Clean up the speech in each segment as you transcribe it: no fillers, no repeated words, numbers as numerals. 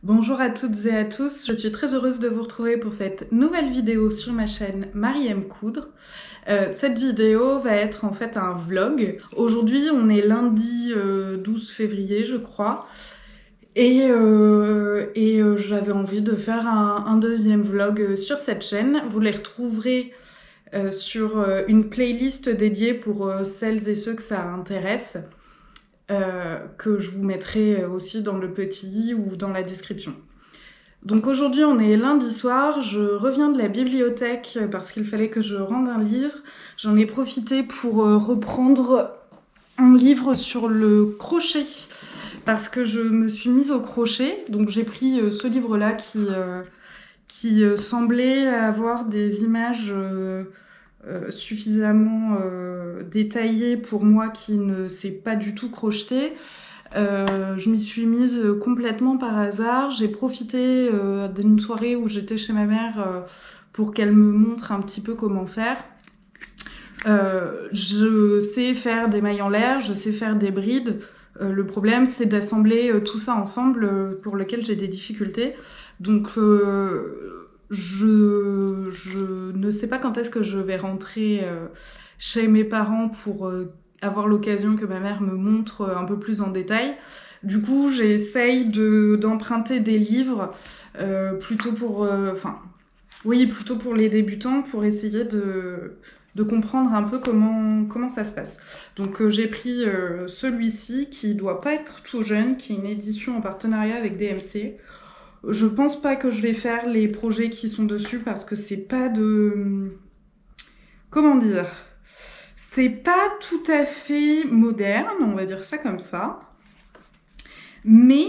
Bonjour à toutes et à tous, je suis très heureuse de vous retrouver pour cette nouvelle vidéo sur ma chaîne Marie aime coudre. Cette vidéo va être en fait un vlog. Aujourd'hui on est lundi 12 février je crois et j'avais envie de faire un deuxième vlog sur cette chaîne. Vous les retrouverez sur une playlist dédiée pour celles et ceux que ça intéresse. Que je vous mettrai aussi dans le petit ou dans la description. Donc aujourd'hui on est lundi soir, je reviens de la bibliothèque parce qu'il fallait que je rende un livre. J'en ai profité pour reprendre un livre sur le crochet parce que je me suis mise au crochet. Donc j'ai pris ce livre-là qui semblait avoir des images suffisamment détaillées pour moi qui ne sais pas du tout crocheter. Je m'y suis mise complètement par hasard. J'ai profité d'une soirée où j'étais chez ma mère pour qu'elle me montre un petit peu comment faire. Je sais faire des mailles en l'air, je sais faire des brides. Le problème, c'est d'assembler tout ça ensemble pour lequel j'ai des difficultés. Donc, je ne sais pas quand est-ce que je vais rentrer chez mes parents pour avoir l'occasion que ma mère me montre un peu plus en détail. Du coup, j'essaye d'emprunter des livres plutôt pour plutôt pour les débutants, pour essayer de comprendre un peu comment ça se passe. Donc j'ai pris celui-ci qui doit pas être tout jeune, qui est une édition en partenariat avec DMC. Je pense pas que je vais faire les projets qui sont dessus parce que c'est pas de... Comment dire ? C'est pas tout à fait moderne, on va dire ça comme ça. Mais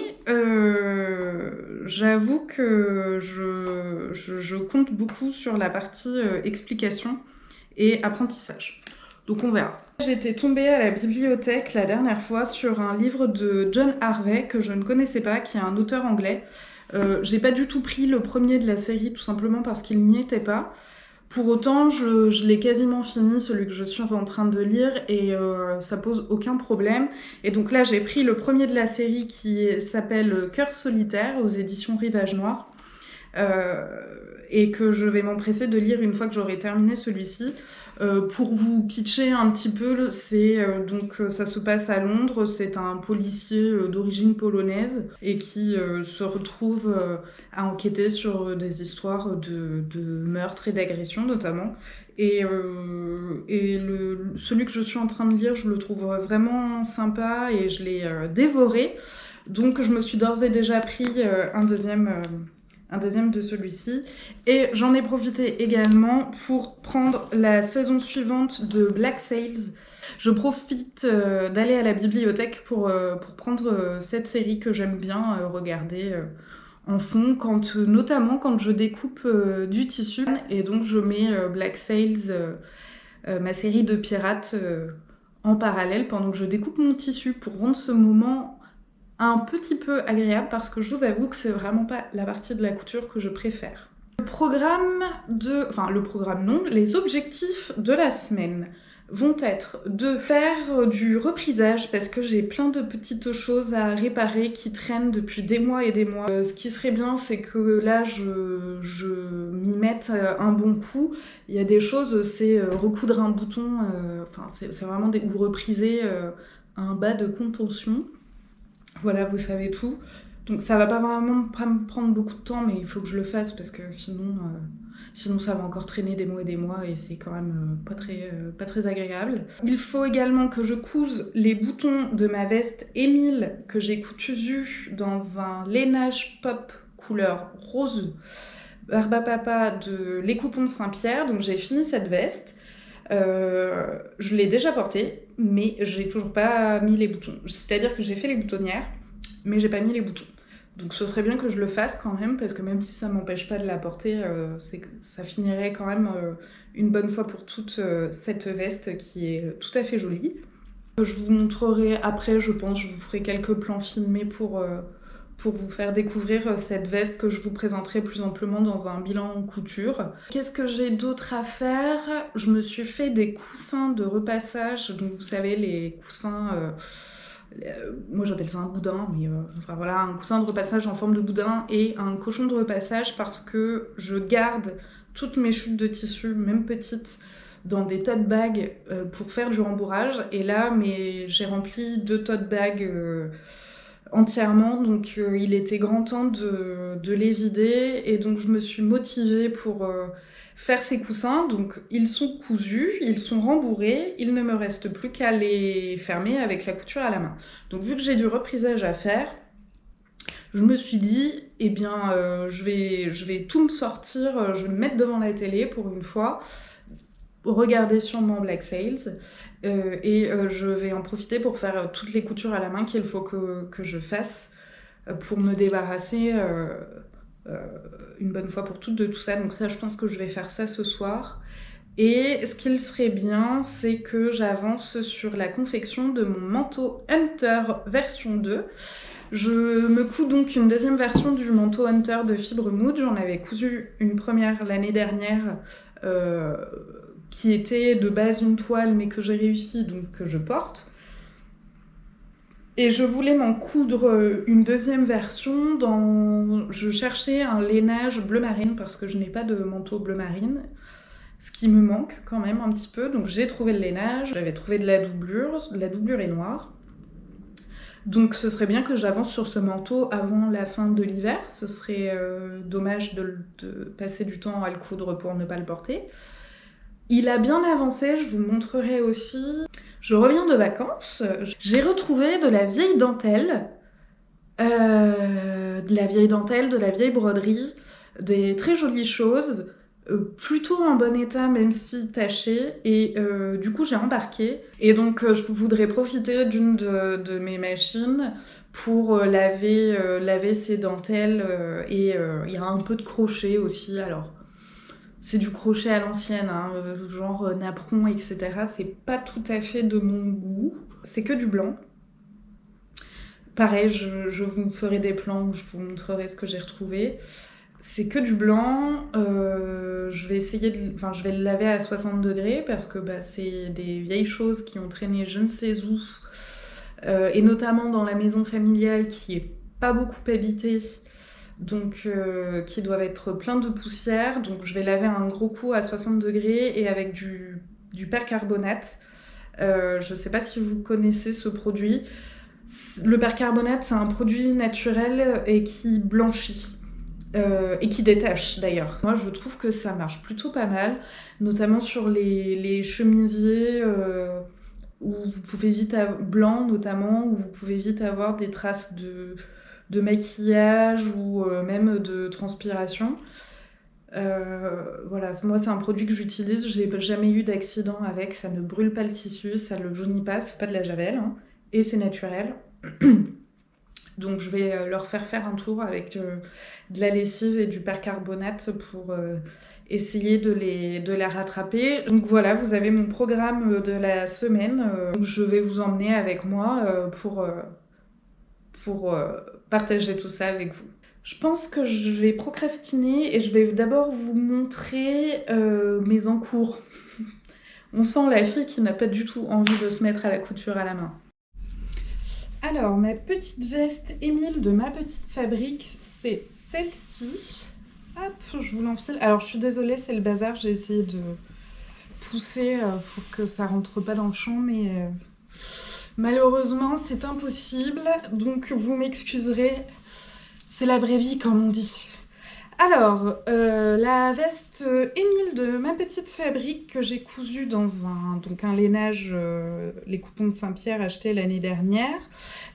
j'avoue que je compte beaucoup sur la partie explication et apprentissage. Donc on verra. J'étais tombée à la bibliothèque la dernière fois sur un livre de John Harvey que je ne connaissais pas, qui est un auteur anglais. J'ai pas du tout pris le premier de la série, tout simplement parce qu'il n'y était pas. Pour autant, je l'ai quasiment fini, celui que je suis en train de lire, et ça pose aucun problème. Et donc là, j'ai pris le premier de la série qui s'appelle Cœur solitaire, aux éditions Rivage Noir, et que je vais m'empresser de lire une fois que j'aurai terminé celui-ci. Pour vous pitcher un petit peu, ça se passe à Londres, c'est un policier d'origine polonaise et qui se retrouve à enquêter sur des histoires de meurtres et d'agressions notamment. Celui que je suis en train de lire, je le trouve vraiment sympa et je l'ai dévoré. Donc je me suis d'ores et déjà pris un deuxième de celui-ci. Et j'en ai profité également pour prendre la saison suivante de Black Sails. Je profite d'aller à la bibliothèque pour prendre cette série que j'aime bien regarder en fond, notamment quand je découpe du tissu. Et donc je mets Black Sails, ma série de pirates, en parallèle pendant que je découpe mon tissu pour rendre ce moment un petit peu agréable parce que je vous avoue que c'est vraiment pas la partie de la couture que je préfère. Les objectifs de la semaine vont être de faire du reprisage parce que j'ai plein de petites choses à réparer qui traînent depuis des mois et des mois. Ce qui serait bien, c'est que là, je m'y mette un bon coup. Il y a des choses, c'est recoudre un bouton, c'est vraiment ou repriser un bas de contention. Voilà, vous savez tout. Donc ça va pas vraiment pas me prendre beaucoup de temps, mais il faut que je le fasse parce que sinon ça va encore traîner des mois et des mois et c'est quand même pas très agréable. Il faut également que je couse les boutons de ma veste Émile que j'ai cousu dans un lainage pop couleur rose Barbapapa de Les Coupons de Saint-Pierre. Donc j'ai fini cette veste. Je l'ai déjà portée, mais j'ai toujours pas mis les boutons. C'est-à-dire que j'ai fait les boutonnières, mais j'ai pas mis les boutons. Donc ce serait bien que je le fasse quand même, parce que même si ça m'empêche pas de la porter, ça finirait quand même une bonne fois pour toutes cette veste qui est tout à fait jolie. Je vous montrerai après, je pense, je vous ferai quelques plans filmés pour vous faire découvrir cette veste que je vous présenterai plus amplement dans un bilan en couture. Qu'est-ce que j'ai d'autre à faire ? Je me suis fait des coussins de repassage, donc vous savez les coussins moi j'appelle ça un boudin, mais enfin voilà, un coussin de repassage en forme de boudin et un cochon de repassage parce que je garde toutes mes chutes de tissu, même petites, dans des tote bags pour faire du rembourrage. Et là, j'ai rempli 2 tote bags entièrement, donc il était grand temps de les vider. Et donc je me suis motivée pour faire ces coussins. Donc ils sont cousus, ils sont rembourrés, il ne me reste plus qu'à les fermer avec la couture à la main. Donc vu que j'ai du reprisage à faire, je me suis dit, eh bien, je vais tout me sortir, je vais me mettre devant la télé pour une fois, regarder sûrement Black Sails, et je vais en profiter pour faire toutes les coutures à la main qu'il faut que je fasse pour me débarrasser une bonne fois pour toutes de tout ça. Donc ça, je pense que je vais faire ça ce soir. Et ce qu'il serait bien, c'est que j'avance sur la confection de mon manteau Hunter version 2. Je me couds donc une deuxième version du manteau Hunter de Fibre Mood. J'en avais cousu une première l'année dernière qui était de base une toile mais que j'ai réussi, donc que je porte. Et je voulais m'en coudre une deuxième version. Je cherchais un lainage bleu marine parce que je n'ai pas de manteau bleu marine, ce qui me manque quand même un petit peu. Donc j'ai trouvé le lainage, j'avais trouvé de la doublure est noire. Donc ce serait bien que j'avance sur ce manteau avant la fin de l'hiver. Ce serait dommage de passer du temps à le coudre pour ne pas le porter. Il a bien avancé, je vous montrerai aussi. Je reviens de vacances, j'ai retrouvé de la vieille dentelle, de la vieille broderie, des très jolies choses, plutôt en bon état même si tachées, et du coup j'ai embarqué. Et donc je voudrais profiter d'une de mes machines pour laver ces dentelles, et il y a un peu de crochet aussi, alors c'est du crochet à l'ancienne, hein, genre napperon, etc. C'est pas tout à fait de mon goût, c'est que du blanc. Pareil, je vous ferai des plans où je vous montrerai ce que j'ai retrouvé. C'est que du blanc, je vais le laver à 60 degrés parce que c'est des vieilles choses qui ont traîné je ne sais où, et notamment dans la maison familiale qui est pas beaucoup habitée, donc qui doivent être pleins de poussière. Donc je vais laver un gros coup à 60 degrés et avec du percarbonate. Je sais pas si vous connaissez ce produit. Le percarbonate, c'est un produit naturel et qui blanchit. Et qui détache d'ailleurs. Moi je trouve que ça marche plutôt pas mal, notamment sur les chemisiers où vous pouvez vite blanc notamment, où vous pouvez vite avoir des traces de maquillage ou même de transpiration. Voilà, moi c'est un produit que j'utilise, j'ai jamais eu d'accident avec, ça ne brûle pas le tissu, ça le jaunit pas, c'est pas de la javel, hein, et c'est naturel. Donc je vais leur faire un tour avec de la lessive et du percarbonate pour essayer de les rattraper. Donc voilà, vous avez mon programme de la semaine. Je vais vous emmener avec moi pour partager tout ça avec vous. Je pense que je vais procrastiner et je vais d'abord vous montrer mes encours. On sent la fille qui n'a pas du tout envie de se mettre à la couture à la main. Alors, ma petite veste Émile de Ma Petite Fabrique, c'est celle-ci. Hop, je vous l'enfile. Alors, je suis désolée, c'est le bazar. J'ai essayé de pousser pour que ça rentre pas dans le champ, mais malheureusement, c'est impossible. Donc, vous m'excuserez. C'est la vraie vie, comme on dit. Alors, la veste Émile de Ma Petite Fabrique que j'ai cousue dans un lainage, les coupons de Saint-Pierre achetés l'année dernière.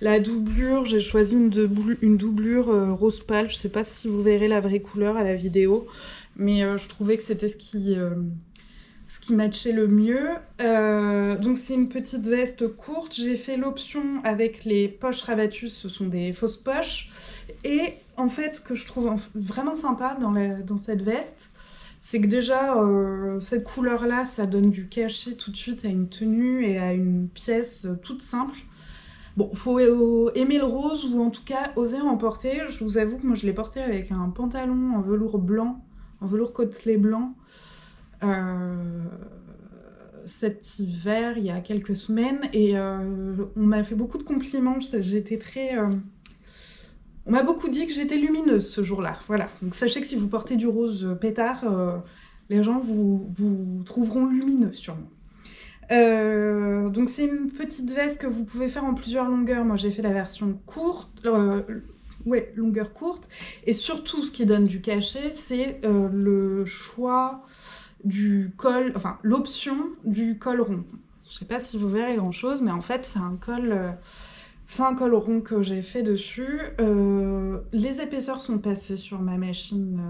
La doublure, j'ai choisi une doublure rose pâle. Je sais pas si vous verrez la vraie couleur à la vidéo, mais je trouvais que c'était ce qui matchait le mieux. Donc c'est une petite veste courte. J'ai fait l'option avec les poches rabattues, ce sont des fausses poches. Et en fait, ce que je trouve vraiment sympa dans cette veste, c'est que déjà, cette couleur-là, ça donne du cachet tout de suite à une tenue et à une pièce toute simple. Bon, faut aimer le rose ou en tout cas oser en porter. Je vous avoue que moi, je l'ai porté avec un pantalon en velours blanc, en velours côtelé blanc. cet hiver, il y a quelques semaines, et on m'a fait beaucoup de compliments. J'étais très... On m'a beaucoup dit que j'étais lumineuse ce jour-là. Voilà. Donc sachez que si vous portez du rose pétard, les gens vous trouveront lumineux sûrement. Donc c'est une petite veste que vous pouvez faire en plusieurs longueurs. Moi j'ai fait la version courte, longueur courte. Et surtout ce qui donne du cachet, c'est le choix du col, enfin l'option du col rond. Je sais pas si vous verrez grand chose, mais en fait c'est un col rond que j'ai fait dessus. Les épaisseurs sont passées sur ma machine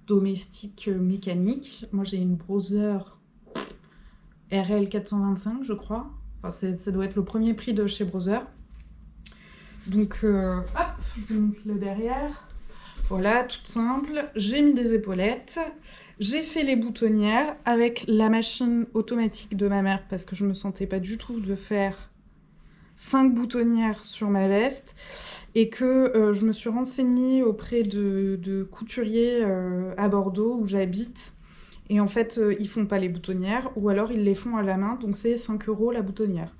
domestique mécanique. Moi j'ai une Brother RL 425 je crois. Enfin, ça doit être le premier prix de chez Brother. Donc hop, je vous montre le derrière. Voilà, toute simple. J'ai mis des épaulettes. J'ai fait les boutonnières avec la machine automatique de ma mère parce que je me sentais pas du tout de faire 5 boutonnières sur ma veste et que je me suis renseignée auprès de couturiers à Bordeaux où j'habite. Et en fait, ils font pas les boutonnières ou alors ils les font à la main, donc c'est 5 € la boutonnière.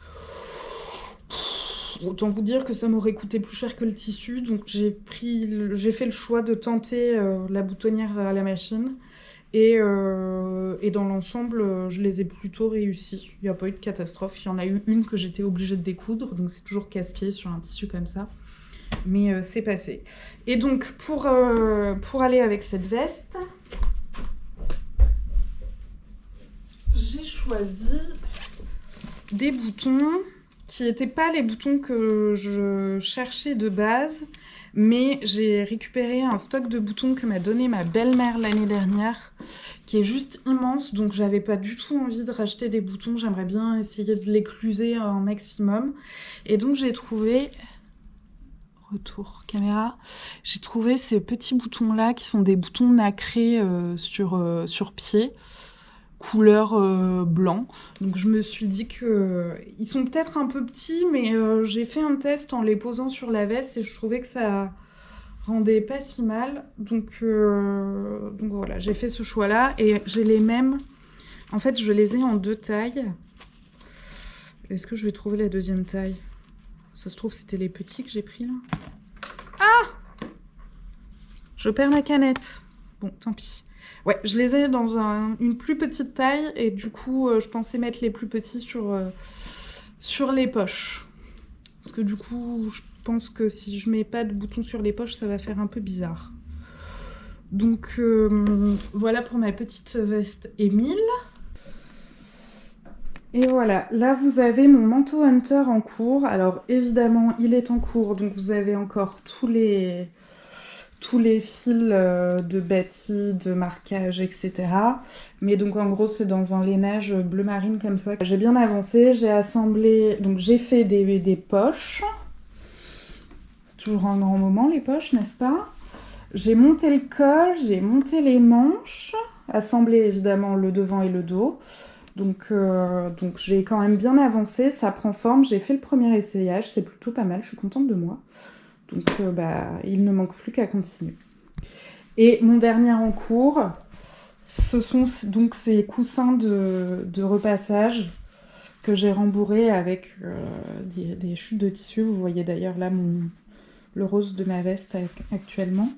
Autant vous dire que ça m'aurait coûté plus cher que le tissu, donc j'ai fait le choix de tenter la boutonnière à la machine. Et dans l'ensemble, je les ai plutôt réussis. Il n'y a pas eu de catastrophe. Il y en a eu une que j'étais obligée de découdre, donc c'est toujours casse-pied sur un tissu comme ça. Mais c'est passé. Et donc, pour aller avec cette veste, j'ai choisi des boutons qui n'étaient pas les boutons que je cherchais de base, mais j'ai récupéré un stock de boutons que m'a donné ma belle-mère l'année dernière, qui est juste immense, donc j'avais pas du tout envie de racheter des boutons, j'aimerais bien essayer de l'écluser un maximum. Et donc j'ai trouvé... Retour caméra. J'ai trouvé ces petits boutons-là, qui sont des boutons nacrés sur pied, couleur blanc. Donc je me suis dit que ils sont peut-être un peu petits, mais j'ai fait un test en les posant sur la veste et je trouvais que ça rendait pas si mal. Donc voilà, j'ai fait ce choix-là et j'ai les mêmes. En fait, je les ai en 2 tailles. Est-ce que je vais trouver la deuxième taille? Ça se trouve, c'était les petits que j'ai pris là. Ah! Je perds ma canette. Bon, tant pis. Ouais, je les ai dans une plus petite taille et du coup, je pensais mettre les plus petits sur les poches. Parce que du coup, je pense que si je mets pas de boutons sur les poches, ça va faire un peu bizarre. Donc, voilà pour ma petite veste Émile. Et voilà, là vous avez mon manteau Hunter en cours. Alors évidemment, il est en cours, donc vous avez encore tous les fils de bâtis, de marquage, etc. Mais donc en gros, c'est dans un lainage bleu marine comme ça. J'ai bien avancé, j'ai assemblé, donc j'ai fait des poches. C'est toujours un grand moment les poches, n'est-ce pas? J'ai monté le col, j'ai monté les manches, assemblé évidemment le devant et le dos. Donc j'ai quand même bien avancé, ça prend forme, j'ai fait le premier essayage, c'est plutôt pas mal, je suis contente de moi. Donc il ne manque plus qu'à continuer. Et mon dernier en cours, ce sont donc ces coussins de repassage que j'ai rembourrés avec des chutes de tissu. Vous voyez d'ailleurs là le rose de ma veste actuellement.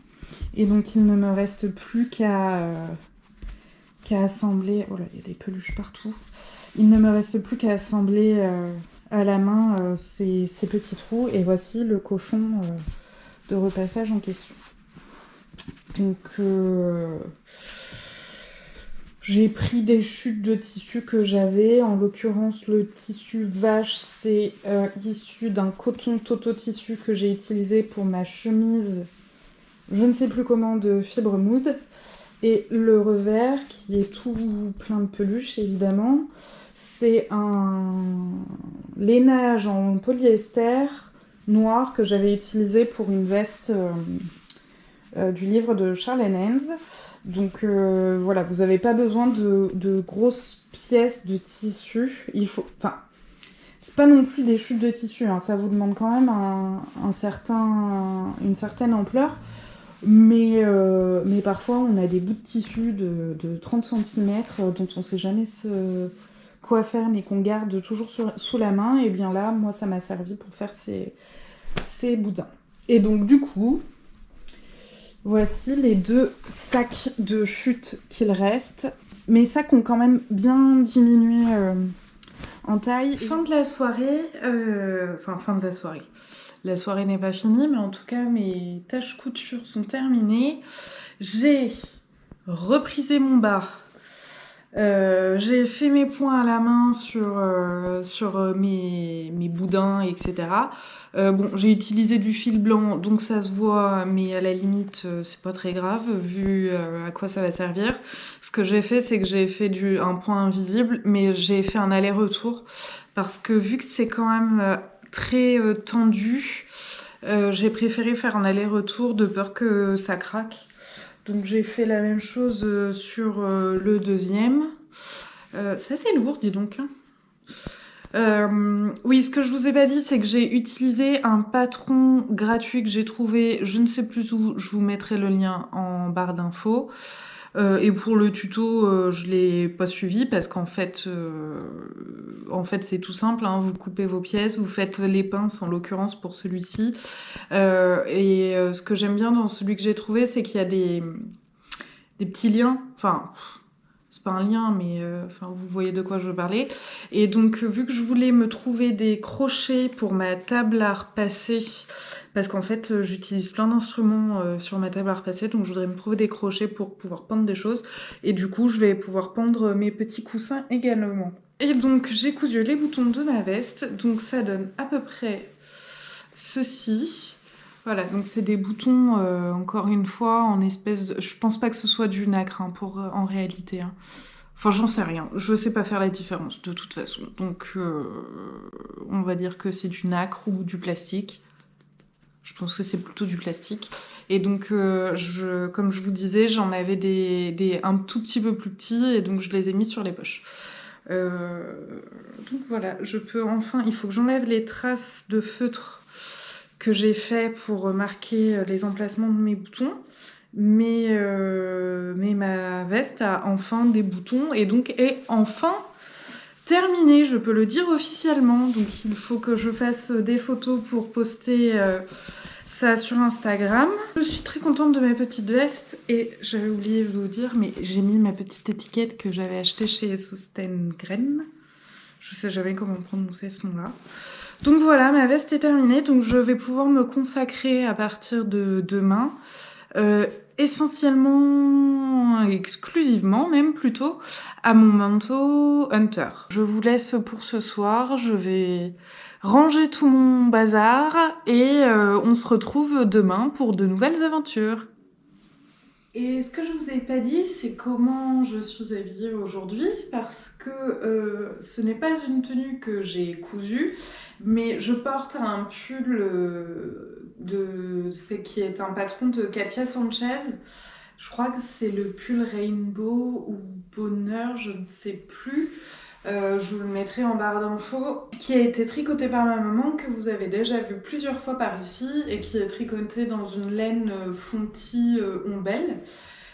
Et donc il ne me reste plus qu'à assembler... Oh là, il y a des peluches partout. Il ne me reste plus qu'à assembler à la main ces petits trous. Et voici le cochon de repassage en question. Donc, j'ai pris des chutes de tissu que j'avais. En l'occurrence, le tissu vache, c'est issu d'un coton Toto tissu que j'ai utilisé pour ma chemise, je ne sais plus comment, de fibre mood. Et le revers, qui est tout plein de peluches, évidemment, c'est un lainage en polyester noir que j'avais utilisé pour une veste du livre de Charles Hennens. Donc voilà, vous n'avez pas besoin de grosses pièces de tissu. Il faut, enfin, c'est pas non plus des chutes de tissu, hein, ça vous demande quand même une certaine ampleur. Mais parfois, on a des bouts de tissu de 30 cm dont on ne sait jamais quoi faire mais qu'on garde toujours sous la main, et bien là, moi, ça m'a servi pour faire ces boudins. Et donc, du coup, voici les 2 sacs de chute qu'il reste. Mes sacs ont quand même bien diminué en taille. Fin de la soirée, fin de la soirée. La soirée n'est pas finie, mais en tout cas, mes tâches couture sont terminées. J'ai reprisé mon bas. J'ai fait mes points à la main sur mes boudins, etc. Bon, j'ai utilisé du fil blanc, donc ça se voit, mais à la limite, c'est pas très grave, vu à quoi ça va servir. Ce que j'ai fait, c'est que j'ai fait un point invisible, mais j'ai fait un aller-retour, parce que vu que c'est quand même très tendu, j'ai préféré faire un aller-retour de peur que ça craque. Donc j'ai fait la même chose sur le deuxième. C'est assez lourd, dis donc. Oui, ce que je vous ai pas dit, c'est que j'ai utilisé un patron gratuit que j'ai trouvé, je ne sais plus où, je vous mettrai le lien en barre d'infos. Et pour le tuto, je l'ai pas suivi parce qu'en fait, c'est tout simple, hein, vous coupez vos pièces, vous faites les pinces en l'occurrence pour celui-ci. Ce que j'aime bien dans celui que j'ai trouvé, c'est qu'il y a des petits liens, enfin... C'est pas un lien, mais vous voyez de quoi je veux parler. Et donc, vu que je voulais me trouver des crochets pour ma table à repasser, parce qu'en fait, j'utilise plein d'instruments sur ma table à repasser, donc je voudrais me trouver des crochets pour pouvoir pendre des choses. Et du coup, je vais pouvoir pendre mes petits coussins également. Et donc, j'ai cousu les boutons de ma veste, donc ça donne à peu près ceci. Voilà, donc c'est des boutons, encore une fois, en espèce de... Je pense pas que ce soit du nacre, hein, en réalité. Hein. Enfin, j'en sais rien. Je sais pas faire la différence, de toute façon. Donc, on va dire que c'est du nacre ou du plastique. Je pense que c'est plutôt du plastique. Et donc, comme je vous disais, j'en avais un tout petit peu plus petits, et donc je les ai mis sur les poches. Donc voilà, je peux enfin... Il faut que j'enlève les traces de feutre que j'ai fait pour marquer les emplacements de mes boutons, mais ma veste a enfin des boutons et donc est enfin terminée, je peux le dire officiellement. Donc il faut que je fasse des photos pour poster ça sur Instagram. Je suis très contente de ma petite veste et j'avais oublié de vous dire, mais j'ai mis ma petite étiquette que j'avais achetée chez Sostengren. Je sais jamais comment prononcer ce nom-là. Donc voilà, ma veste est terminée, donc je vais pouvoir me consacrer à partir de demain, essentiellement, exclusivement même plutôt, à mon manteau Hunter. Je vous laisse pour ce soir, je vais ranger tout mon bazar et on se retrouve demain pour de nouvelles aventures. Et ce que je vous ai pas dit, c'est comment je suis habillée aujourd'hui, parce que ce n'est pas une tenue que j'ai cousue, mais je porte un pull qui est un patron de Katia Sanchez. Je crois que c'est le pull Rainbow ou Bonheur, je ne sais plus. Je vous le mettrai en barre d'infos, qui a été tricoté par ma maman, que vous avez déjà vu plusieurs fois par ici, et qui est tricoté dans une laine Fonty Ombelle.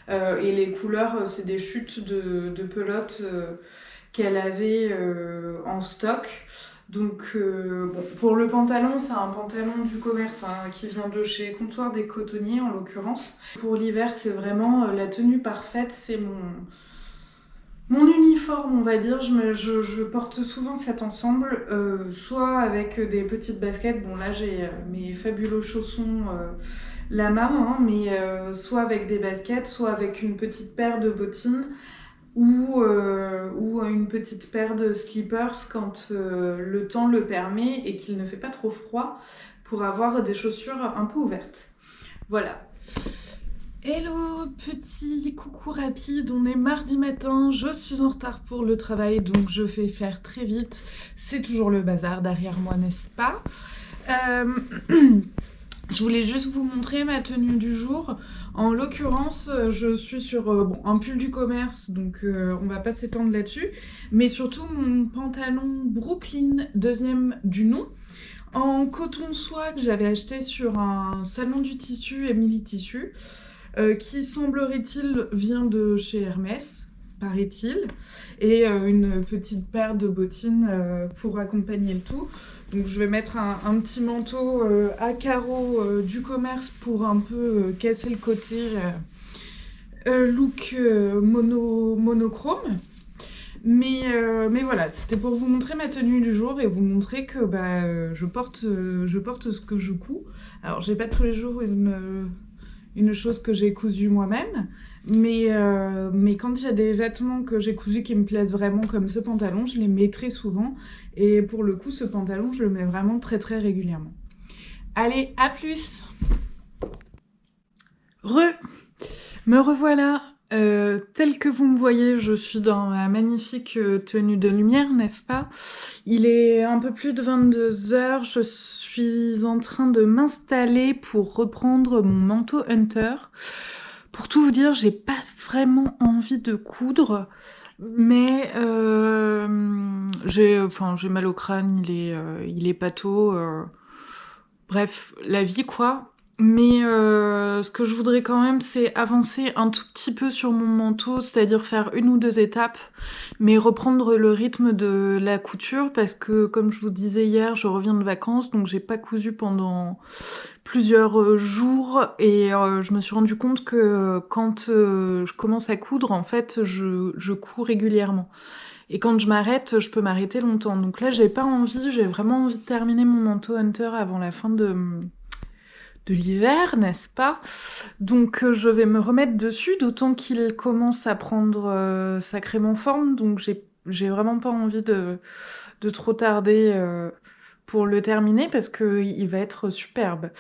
Et les couleurs, c'est des chutes de pelote qu'elle avait en stock. Donc, bon, pour le pantalon, c'est un pantalon du commerce hein, qui vient de chez Comptoir des Cotonniers en l'occurrence. Pour l'hiver, c'est vraiment la tenue parfaite, c'est mon uniforme, on va dire. Je porte souvent cet ensemble, soit avec des petites baskets, bon là j'ai mes fabuleux chaussons Lama, hein, mais soit avec des baskets, soit avec une petite paire de bottines, ou une petite paire de slippers quand le temps le permet et qu'il ne fait pas trop froid, pour avoir des chaussures un peu ouvertes. Voilà. Hello, petit coucou rapide, on est mardi matin, je suis en retard pour le travail, donc je vais faire très vite. C'est toujours le bazar derrière moi, n'est-ce pas? Je voulais juste vous montrer ma tenue du jour. En l'occurrence, je suis sur un pull du commerce, donc on va pas s'étendre là-dessus. Mais surtout mon pantalon Brooklyn, deuxième du nom, en coton soie que j'avais acheté sur un salon du tissu, Emily Tissu, qui semblerait-il vient de chez Hermès. paraît-il, et une petite paire de bottines pour accompagner le tout. Donc je vais mettre un petit manteau à carreaux du commerce pour un peu casser le côté look monochrome. Mais voilà, c'était pour vous montrer ma tenue du jour et vous montrer que je porte ce que je couds. Alors j'ai pas tous les jours une chose que j'ai cousue moi-même, mais quand il y a des vêtements que j'ai cousus qui me plaisent vraiment, comme ce pantalon, je les mets très souvent. Et pour le coup, ce pantalon, je le mets vraiment très très régulièrement. Allez, à plus! Me revoilà. Tel que vous me voyez, je suis dans ma magnifique tenue de lumière, n'est-ce pas? Il est un peu plus de 22h, je suis en train de m'installer pour reprendre mon manteau Hunter. Pour tout vous dire, j'ai pas vraiment envie de coudre, mais j'ai mal au crâne, il est pâteau. Bref, la vie quoi. Mais ce que je voudrais quand même, c'est avancer un tout petit peu sur mon manteau, c'est-à-dire faire 1 ou 2 étapes, mais reprendre le rythme de la couture, parce que, comme je vous disais hier, je reviens de vacances, donc j'ai pas cousu pendant plusieurs jours, et je me suis rendu compte que quand je commence à coudre, en fait, je couds régulièrement. Et quand je m'arrête, je peux m'arrêter longtemps. Donc là, j'ai vraiment envie de terminer mon manteau Hunter avant la fin de l'hiver, n'est-ce pas? Donc je vais me remettre dessus, d'autant qu'il commence à prendre sacrément forme, donc j'ai vraiment pas envie de trop tarder pour le terminer, parce qu'il va être superbe.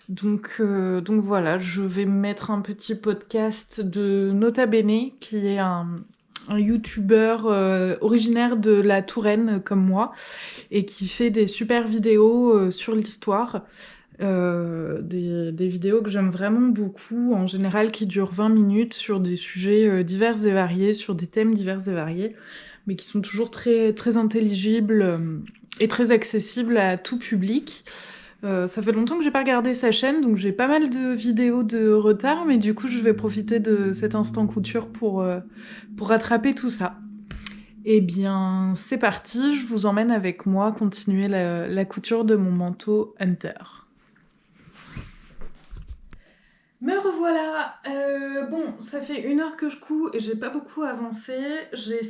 Donc voilà, je vais me mettre un petit podcast de Nota Bene, qui est un youtubeur originaire de la Touraine, comme moi, et qui fait des super vidéos sur l'histoire. Des vidéos que j'aime vraiment beaucoup, en général qui durent 20 minutes, sur des sujets divers et variés, sur des thèmes divers et variés, mais qui sont toujours très, très intelligibles et très accessibles à tout public. Ça fait longtemps que j'ai pas regardé sa chaîne, donc j'ai pas mal de vidéos de retard, mais du coup je vais profiter de cet instant couture pour rattraper tout ça. Eh bien, c'est parti, je vous emmène avec moi continuer la couture de mon manteau Hunter. Me revoilà. Bon, ça fait 1 heure que je couds et j'ai pas beaucoup avancé. J'ai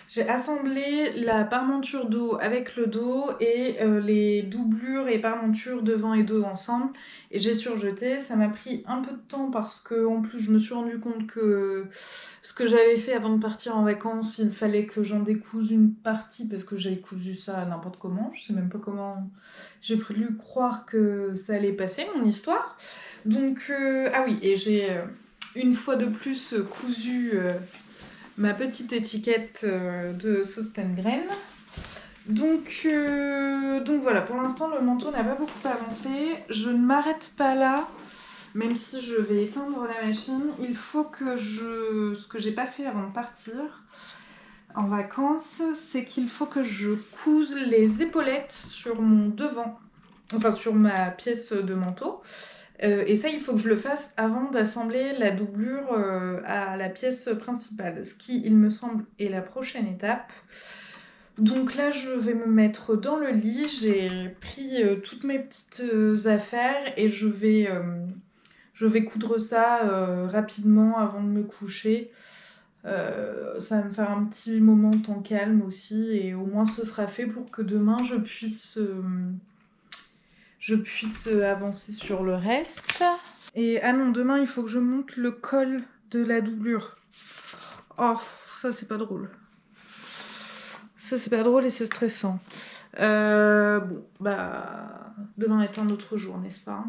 j'ai assemblé la parmenture dos avec le dos et les doublures et parmentures devant et dos ensemble, et j'ai surjeté. Ça m'a pris un peu de temps parce que en plus je me suis rendu compte que ce que j'avais fait avant de partir en vacances, il fallait que j'en découse une partie parce que j'avais cousu ça n'importe comment. Je sais même pas comment j'ai prévu croire que ça allait passer, mon histoire. Donc, ah oui, et j'ai une fois de plus cousu ma petite étiquette de Sostengren. Donc voilà, pour l'instant le manteau n'a pas beaucoup avancé. Je ne m'arrête pas là, même si je vais éteindre la machine. Il faut que ce que j'ai pas fait avant de partir en vacances, c'est qu'il faut que je couse les épaulettes sur mon devant, enfin sur ma pièce de manteau. Et ça, il faut que je le fasse avant d'assembler la doublure à la pièce principale, ce qui, il me semble, est la prochaine étape. Donc là, je vais me mettre dans le lit, j'ai pris toutes mes petites affaires et je vais coudre ça rapidement avant de me coucher. Ça va me faire un petit moment de temps calme aussi, et au moins ce sera fait pour que demain je puisse avancer sur le reste. Et ah non, demain il faut que je monte le col de la doublure. Oh, ça c'est pas drôle. Ça c'est pas drôle et c'est stressant. Bon, demain est un autre jour, n'est-ce pas?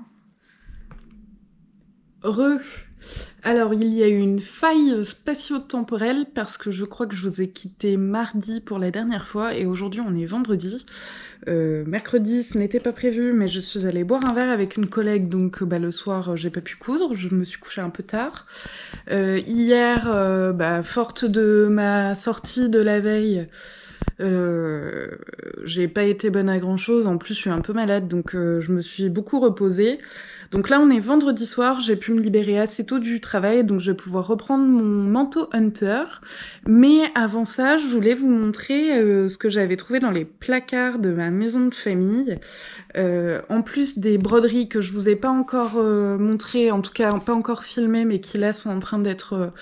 Alors, il y a eu une faille spatio-temporelle parce que je crois que je vous ai quitté mardi pour la dernière fois et aujourd'hui on est vendredi. Mercredi, ce n'était pas prévu, mais je suis allée boire un verre avec une collègue, donc le soir, j'ai pas pu coudre, je me suis couchée un peu tard. Hier, forte de ma sortie de la veille, j'ai pas été bonne à grand-chose, en plus je suis un peu malade, donc je me suis beaucoup reposée. Donc là, on est vendredi soir, j'ai pu me libérer assez tôt du travail, donc je vais pouvoir reprendre mon manteau Hunter. Mais avant ça, je voulais vous montrer ce que j'avais trouvé dans les placards de ma maison de famille. En plus des broderies que je vous ai pas encore montrées, en tout cas pas encore filmées, mais qui là sont en train d'être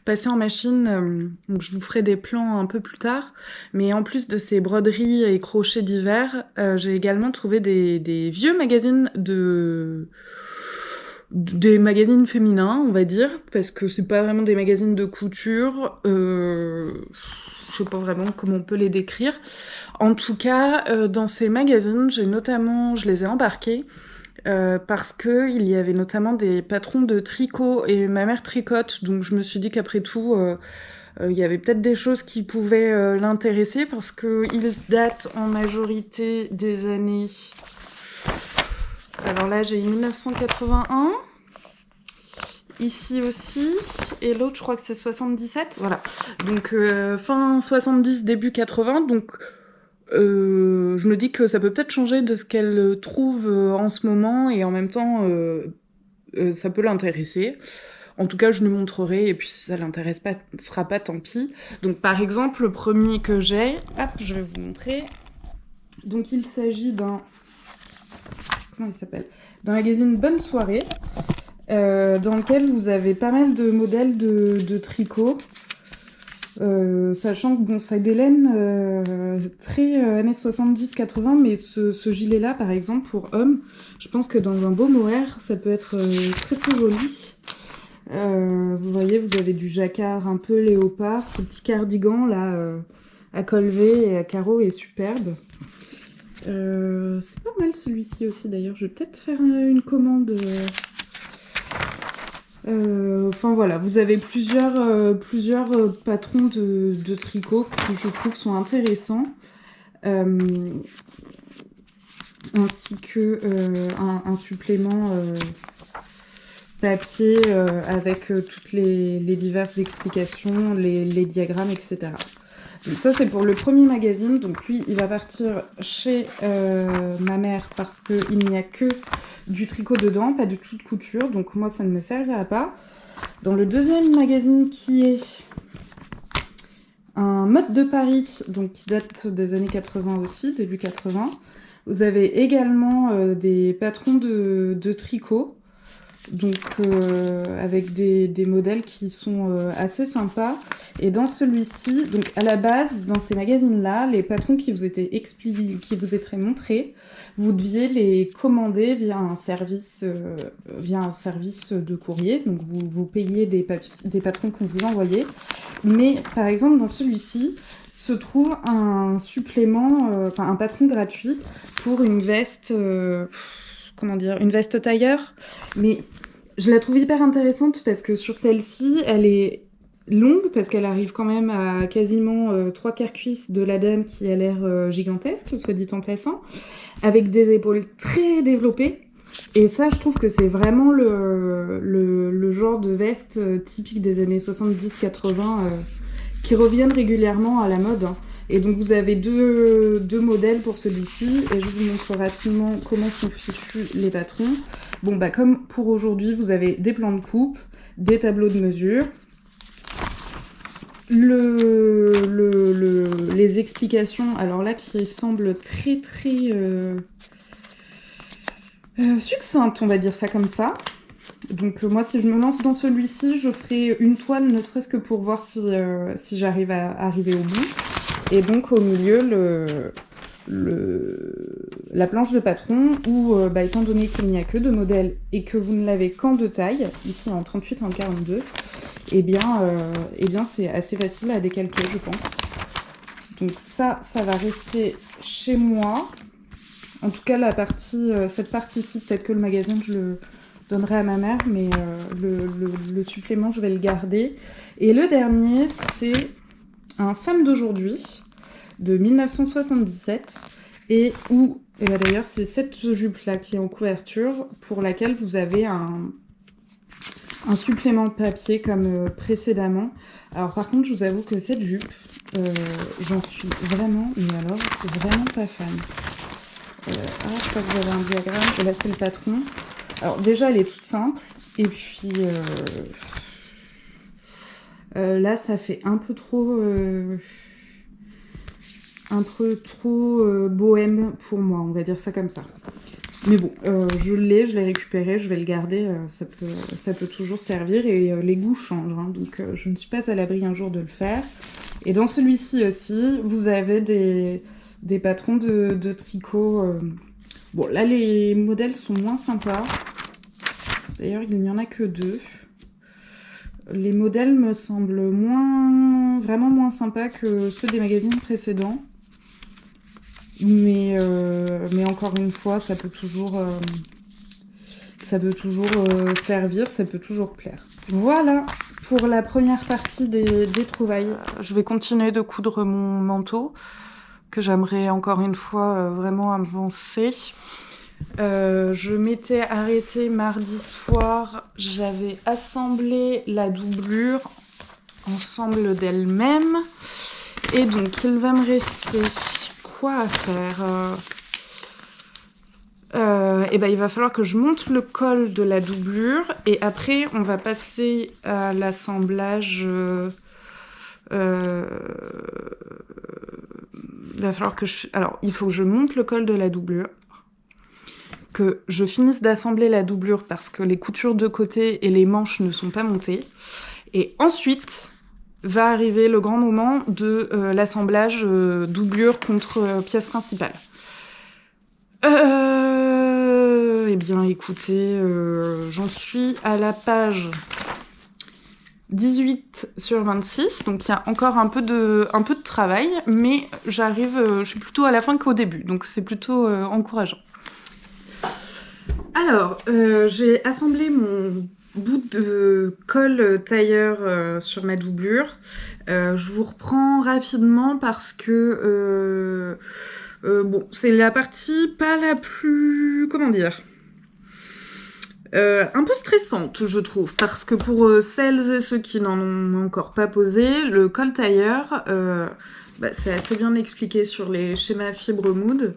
passées en machine, donc je vous ferai des plans un peu plus tard. Mais en plus de ces broderies et crochets d'hiver, j'ai également trouvé des vieux magazines des magazines féminins, on va dire, parce que c'est pas vraiment des magazines de couture. Je sais pas vraiment comment on peut les décrire. En tout cas, dans ces magazines, je les ai embarqués parce que il y avait notamment des patrons de tricot et ma mère tricote, donc je me suis dit qu'après tout, il y avait peut-être des choses qui pouvaient l'intéresser parce qu'ils datent en majorité des années. Alors là, j'ai 1981. Ici aussi, et l'autre, je crois que c'est 77, voilà. Donc, fin 70, début 80, donc je me dis que ça peut peut-être changer de ce qu'elle trouve en ce moment, et en même temps, ça peut l'intéresser. En tout cas, je lui montrerai, et puis si ça l'intéresse pas, ce sera pas, tant pis. Donc, par exemple, le premier que j'ai, hop, je vais vous montrer. Donc, il s'agit d'un... Comment il s'appelle ? D'un magazine Bonne Soirée. Dans lequel vous avez pas mal de modèles de tricot, sachant que bon, ça a des laines très années 70-80, mais ce gilet-là, par exemple, pour homme, je pense que dans un beau mohair, ça peut être très très joli. Vous voyez, vous avez du jacquard un peu léopard, ce petit cardigan là, à col V et à carreaux est superbe. C'est pas mal celui-ci aussi d'ailleurs, je vais peut-être faire une commande... Enfin voilà, vous avez plusieurs patrons de tricot qui je trouve sont intéressants, ainsi que un supplément papier avec toutes les diverses explications, les diagrammes, etc. Donc ça c'est pour le premier magazine, donc lui il va partir chez ma mère parce qu'il n'y a que du tricot dedans, pas du tout de couture, donc moi ça ne me servira pas. Dans le deuxième magazine qui est un mode de Paris, donc qui date des années 80 aussi, début 80, vous avez également des patrons de tricot, donc avec des modèles qui sont assez sympas. Et dans celui-ci, donc à la base, dans ces magazines-là, les patrons qui vous étaient montrés, vous deviez les commander via un service de courrier. Donc vous payiez des patrons qu'on vous envoyait. Mais par exemple, dans celui-ci, se trouve un supplément, un patron gratuit pour une veste... une veste tailleur, mais je la trouve hyper intéressante parce que sur celle-ci, elle est longue parce qu'elle arrive quand même à quasiment 3/4 cuisse de la dame qui a l'air gigantesque, soit dit en passant, avec des épaules très développées. Et ça, je trouve que c'est vraiment le genre de veste typique des années 70-80 qui reviennent régulièrement à la mode. Et donc vous avez deux modèles pour celui-ci, et je vous montre rapidement comment sont fichus les patrons. Bon bah comme pour aujourd'hui, vous avez des plans de coupe, des tableaux de mesure, les explications, alors là qui semblent très très succinctes, on va dire ça comme ça. Donc moi si je me lance dans celui-ci, je ferai une toile ne serait-ce que pour voir si j'arrive à arriver au bout. Et donc au milieu, la planche de patron où, étant donné qu'il n'y a que deux modèles et que vous ne l'avez qu'en deux tailles, ici en 38 et en 42, eh bien c'est assez facile à décalquer, je pense. Donc ça va rester chez moi. En tout cas, cette partie-ci, peut-être que le magazine, je le donnerai à ma mère, mais le supplément, je vais le garder. Et le dernier, c'est un Femme d'aujourd'hui de 1977 et d'ailleurs c'est cette jupe là qui est en couverture pour laquelle vous avez un supplément papier comme précédemment. Alors par contre je vous avoue que cette jupe j'en suis vraiment pas fan. Je crois que vous avez un diagramme et là c'est le patron. Alors déjà, elle est toute simple. Et puis là, ça fait un peu trop bohème pour moi, on va dire ça comme ça. Mais bon, je l'ai récupéré, je vais le garder, ça peut toujours servir et les goûts changent, hein, donc je ne suis pas à l'abri un jour de le faire. Et dans celui-ci aussi, vous avez des patrons de tricot. Bon, là, les modèles sont moins sympas. D'ailleurs, il n'y en a que 2. Les modèles me semblent vraiment moins sympas que ceux des magazines précédents. Mais encore une fois, ça peut toujours servir, ça peut toujours plaire. Voilà pour la première partie des trouvailles. Je vais continuer de coudre mon manteau, que j'aimerais encore une fois vraiment avancer. Je m'étais arrêtée mardi soir, j'avais assemblé la doublure ensemble d'elle-même. Et donc, il va me rester quoi à faire et ben, il va falloir que je monte le col de la doublure et après on va passer à l'assemblage. Il va falloir que alors il faut que je monte le col de la doublure, que je finisse d'assembler la doublure parce que les coutures de côté et les manches ne sont pas montées, et ensuite va arriver le grand moment de l'assemblage doublure contre pièce principale. Eh bien, écoutez, j'en suis à la page 18 sur 26, donc il y a encore un peu de travail, mais je suis plutôt à la fin qu'au début, donc c'est plutôt encourageant. Alors, j'ai assemblé mon bout de colle tailleur sur ma doublure. Je vous reprends rapidement parce que bon, c'est la partie pas la plus... comment dire, un peu stressante, je trouve, parce que pour celles et ceux qui n'en ont encore pas posé, le col tailleur, c'est assez bien expliqué sur les schémas Fibre Mood.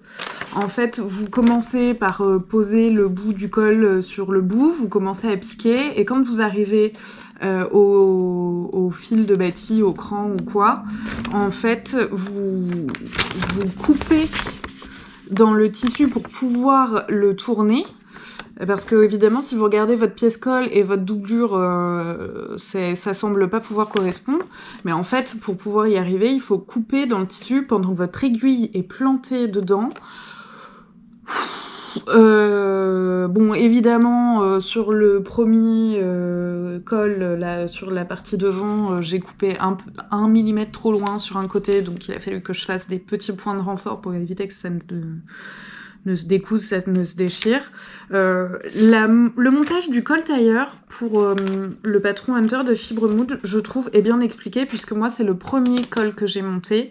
En fait, vous commencez par poser le bout du col sur le bout, vous commencez à piquer, et quand vous arrivez au fil de bâti, au cran ou quoi, en fait, vous coupez dans le tissu pour pouvoir le tourner. Parce que, évidemment, si vous regardez votre pièce-colle et votre doublure, ça semble pas pouvoir correspondre. Mais en fait, pour pouvoir y arriver, il faut couper dans le tissu pendant que votre aiguille est plantée dedans. Bon, évidemment, sur le premier col, là, sur la partie devant, j'ai coupé 1 mm trop loin sur un côté, donc il a fallu que je fasse des petits points de renfort pour éviter que ça ne se découse, ça ne se déchire. Le montage du col tailleur pour le patron Hunter de Fibre Mood, je trouve, est bien expliqué, puisque moi, c'est le premier col que j'ai monté,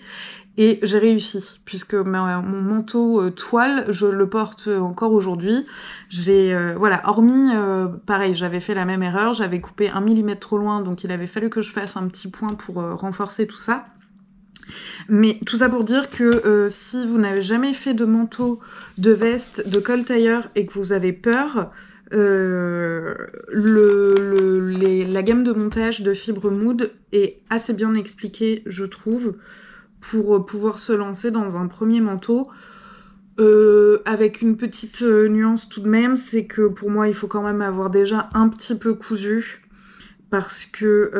et j'ai réussi, puisque mon manteau toile, je le porte encore aujourd'hui. Voilà, hormis, pareil, j'avais fait la même erreur, j'avais coupé 1 mm trop loin, donc il avait fallu que je fasse un petit point pour renforcer tout ça. Mais tout ça pour dire que si vous n'avez jamais fait de manteau, de veste, de col tailleur et que vous avez peur, la gamme de montage de Fibre Mood est assez bien expliquée, je trouve, pour pouvoir se lancer dans un premier manteau. Avec une petite nuance tout de même, c'est que pour moi, il faut quand même avoir déjà un petit peu cousu. Parce que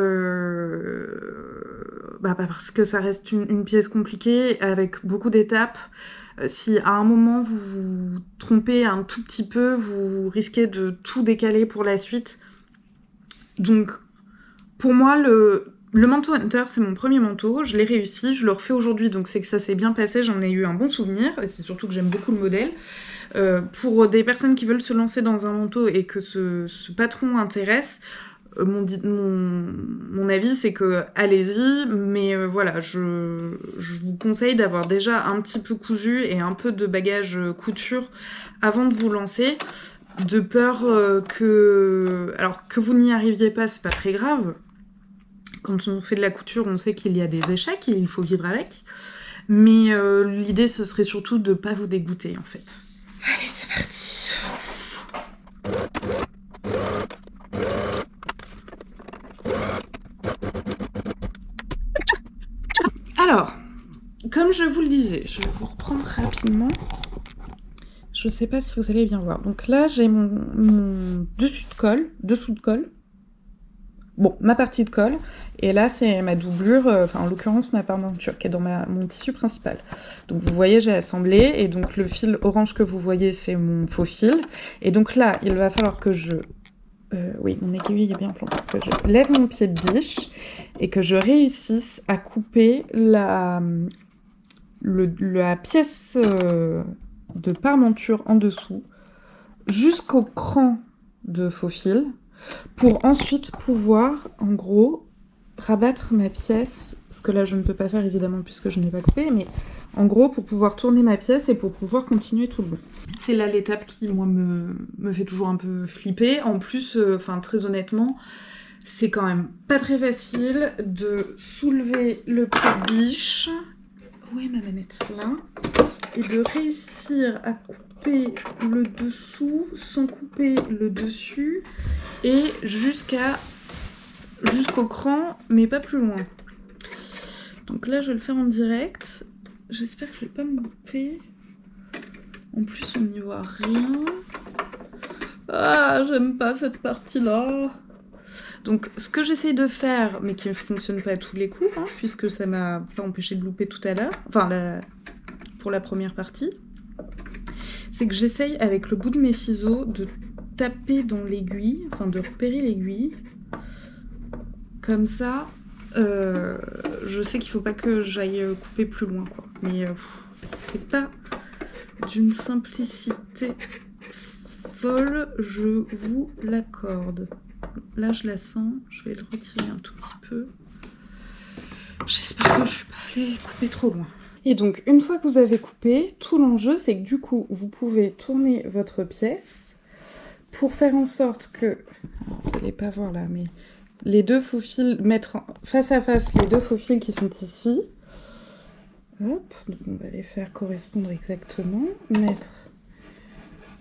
ça reste une pièce compliquée, avec beaucoup d'étapes. Si à un moment vous vous trompez un tout petit peu, vous risquez de tout décaler pour la suite. Donc, pour moi, le manteau Hunter, c'est mon premier manteau, je l'ai réussi, je le refais aujourd'hui, donc c'est que ça s'est bien passé, j'en ai eu un bon souvenir, et c'est surtout que j'aime beaucoup le modèle. Pour des personnes qui veulent se lancer dans un manteau et que ce patron intéresse, mon avis, c'est que allez-y, mais voilà, je vous conseille d'avoir déjà un petit peu cousu et un peu de bagage couture avant de vous lancer, de peur que vous n'y arriviez pas, c'est pas très grave. Quand on fait de la couture, on sait qu'il y a des échecs et il faut vivre avec, mais l'idée, ce serait surtout de pas vous dégoûter, en fait. Allez, c'est parti. Alors, comme je vous le disais, je vais vous reprendre rapidement. Je sais pas si vous allez bien voir. Donc là, j'ai mon dessous de colle. Bon, ma partie de colle. Et là, c'est ma doublure, en l'occurrence, ma parmenture, qui est dans mon tissu principal. Donc vous voyez, j'ai assemblé. Et donc le fil orange que vous voyez, c'est mon faux fil. Et donc là, il va falloir que je... oui, mon aiguille est bien plantée. Que je lève mon pied de biche et que je réussisse à couper la pièce de parmenture en dessous jusqu'au cran de faux fil pour ensuite pouvoir, en gros, rabattre ma pièce, ce que là je ne peux pas faire évidemment puisque je n'ai pas coupé, mais en gros pour pouvoir tourner ma pièce et pour pouvoir continuer tout le long. C'est là l'étape qui, moi, me fait toujours un peu flipper. En plus, très honnêtement, c'est quand même pas très facile de soulever le pied de biche. Où est ma manette là? Et de réussir à couper le dessous sans couper le dessus et jusqu'au cran, mais pas plus loin. Donc là, je vais le faire en direct. J'espère que je vais pas me louper. En plus, on n'y voit rien. Ah, j'aime pas cette partie-là. Donc, ce que j'essaye de faire, mais qui ne fonctionne pas à tous les coups, hein, puisque ça m'a pas empêché de louper tout à l'heure, pour la première partie, c'est que j'essaye avec le bout de mes ciseaux de taper dans l'aiguille, de repérer l'aiguille. Comme ça, je sais qu'il faut pas que j'aille couper plus loin, quoi. Mais c'est pas d'une simplicité folle, je vous l'accorde. Là, je la sens, je vais le retirer un tout petit peu. J'espère que je suis pas allée couper trop loin. Et donc, une fois que vous avez coupé, tout l'enjeu, c'est que du coup, vous pouvez tourner votre pièce pour faire en sorte que... Alors, vous n'allez pas voir là, mais les deux faux fils, mettre face à face les deux faux fils qui sont ici. Hop, donc on va les faire correspondre exactement. Mettre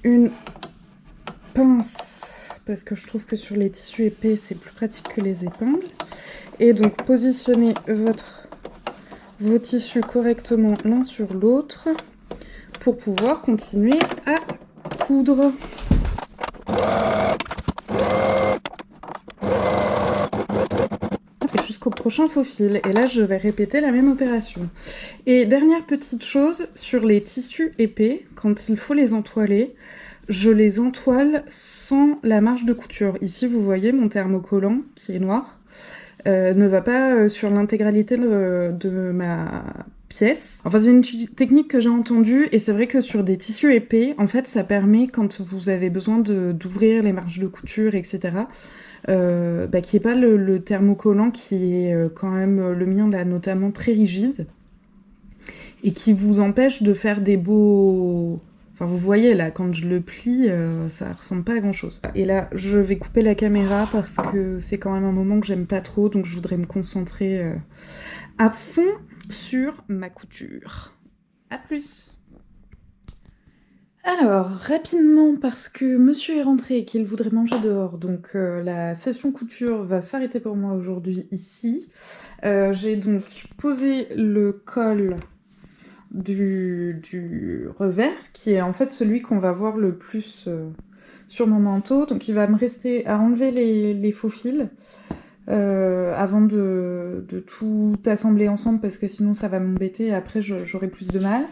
une pince, parce que je trouve que sur les tissus épais, c'est plus pratique que les épingles. Et donc, positionner vos tissus correctement l'un sur l'autre pour pouvoir continuer à coudre. Jusqu'au prochain faux fil. Et là, je vais répéter la même opération. Et dernière petite chose, sur les tissus épais, quand il faut les entoiler, je les entoile sans la marge de couture. Ici, vous voyez mon thermocollant qui est noir. Ne va pas sur l'intégralité de ma pièce. Enfin, c'est une technique que j'ai entendue, et c'est vrai que sur des tissus épais, en fait, ça permet, quand vous avez besoin d'ouvrir les marges de couture, etc., qu'il n'y ait pas le thermocollant qui est quand même, le mien là, notamment très rigide, et qui vous empêche de faire des beaux... Enfin, vous voyez, là, quand je le plie, ça ressemble pas à grand-chose. Et là, je vais couper la caméra parce que c'est quand même un moment que j'aime pas trop, donc je voudrais me concentrer à fond sur ma couture. A plus! Alors, rapidement, parce que monsieur est rentré et qu'il voudrait manger dehors, donc la session couture va s'arrêter pour moi aujourd'hui ici. J'ai donc posé le col du revers, qui est en fait celui qu'on va voir le plus sur mon manteau. Donc il va me rester à enlever les faux fils avant de tout assembler ensemble, parce que sinon ça va m'embêter et après j'aurai plus de mal.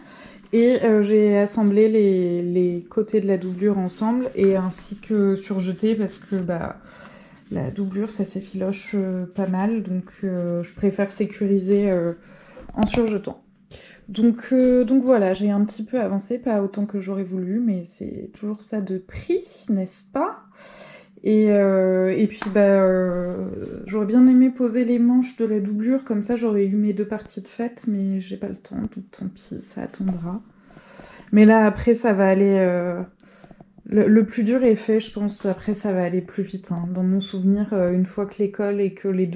Et j'ai assemblé les côtés de la doublure ensemble, et ainsi que surjeté, parce que la doublure ça s'effiloche pas mal, donc je préfère sécuriser en surjetant. Donc voilà, j'ai un petit peu avancé, pas autant que j'aurais voulu, mais c'est toujours ça de prix, n'est-ce pas? Et puis j'aurais bien aimé poser les manches de la doublure, comme ça j'aurais eu mes deux parties de fête, mais j'ai pas le temps, donc tant pis, ça attendra. Mais là après ça va aller... Le plus dur est fait, je pense, après ça va aller plus vite, hein. Dans mon souvenir, une fois que l'école et que les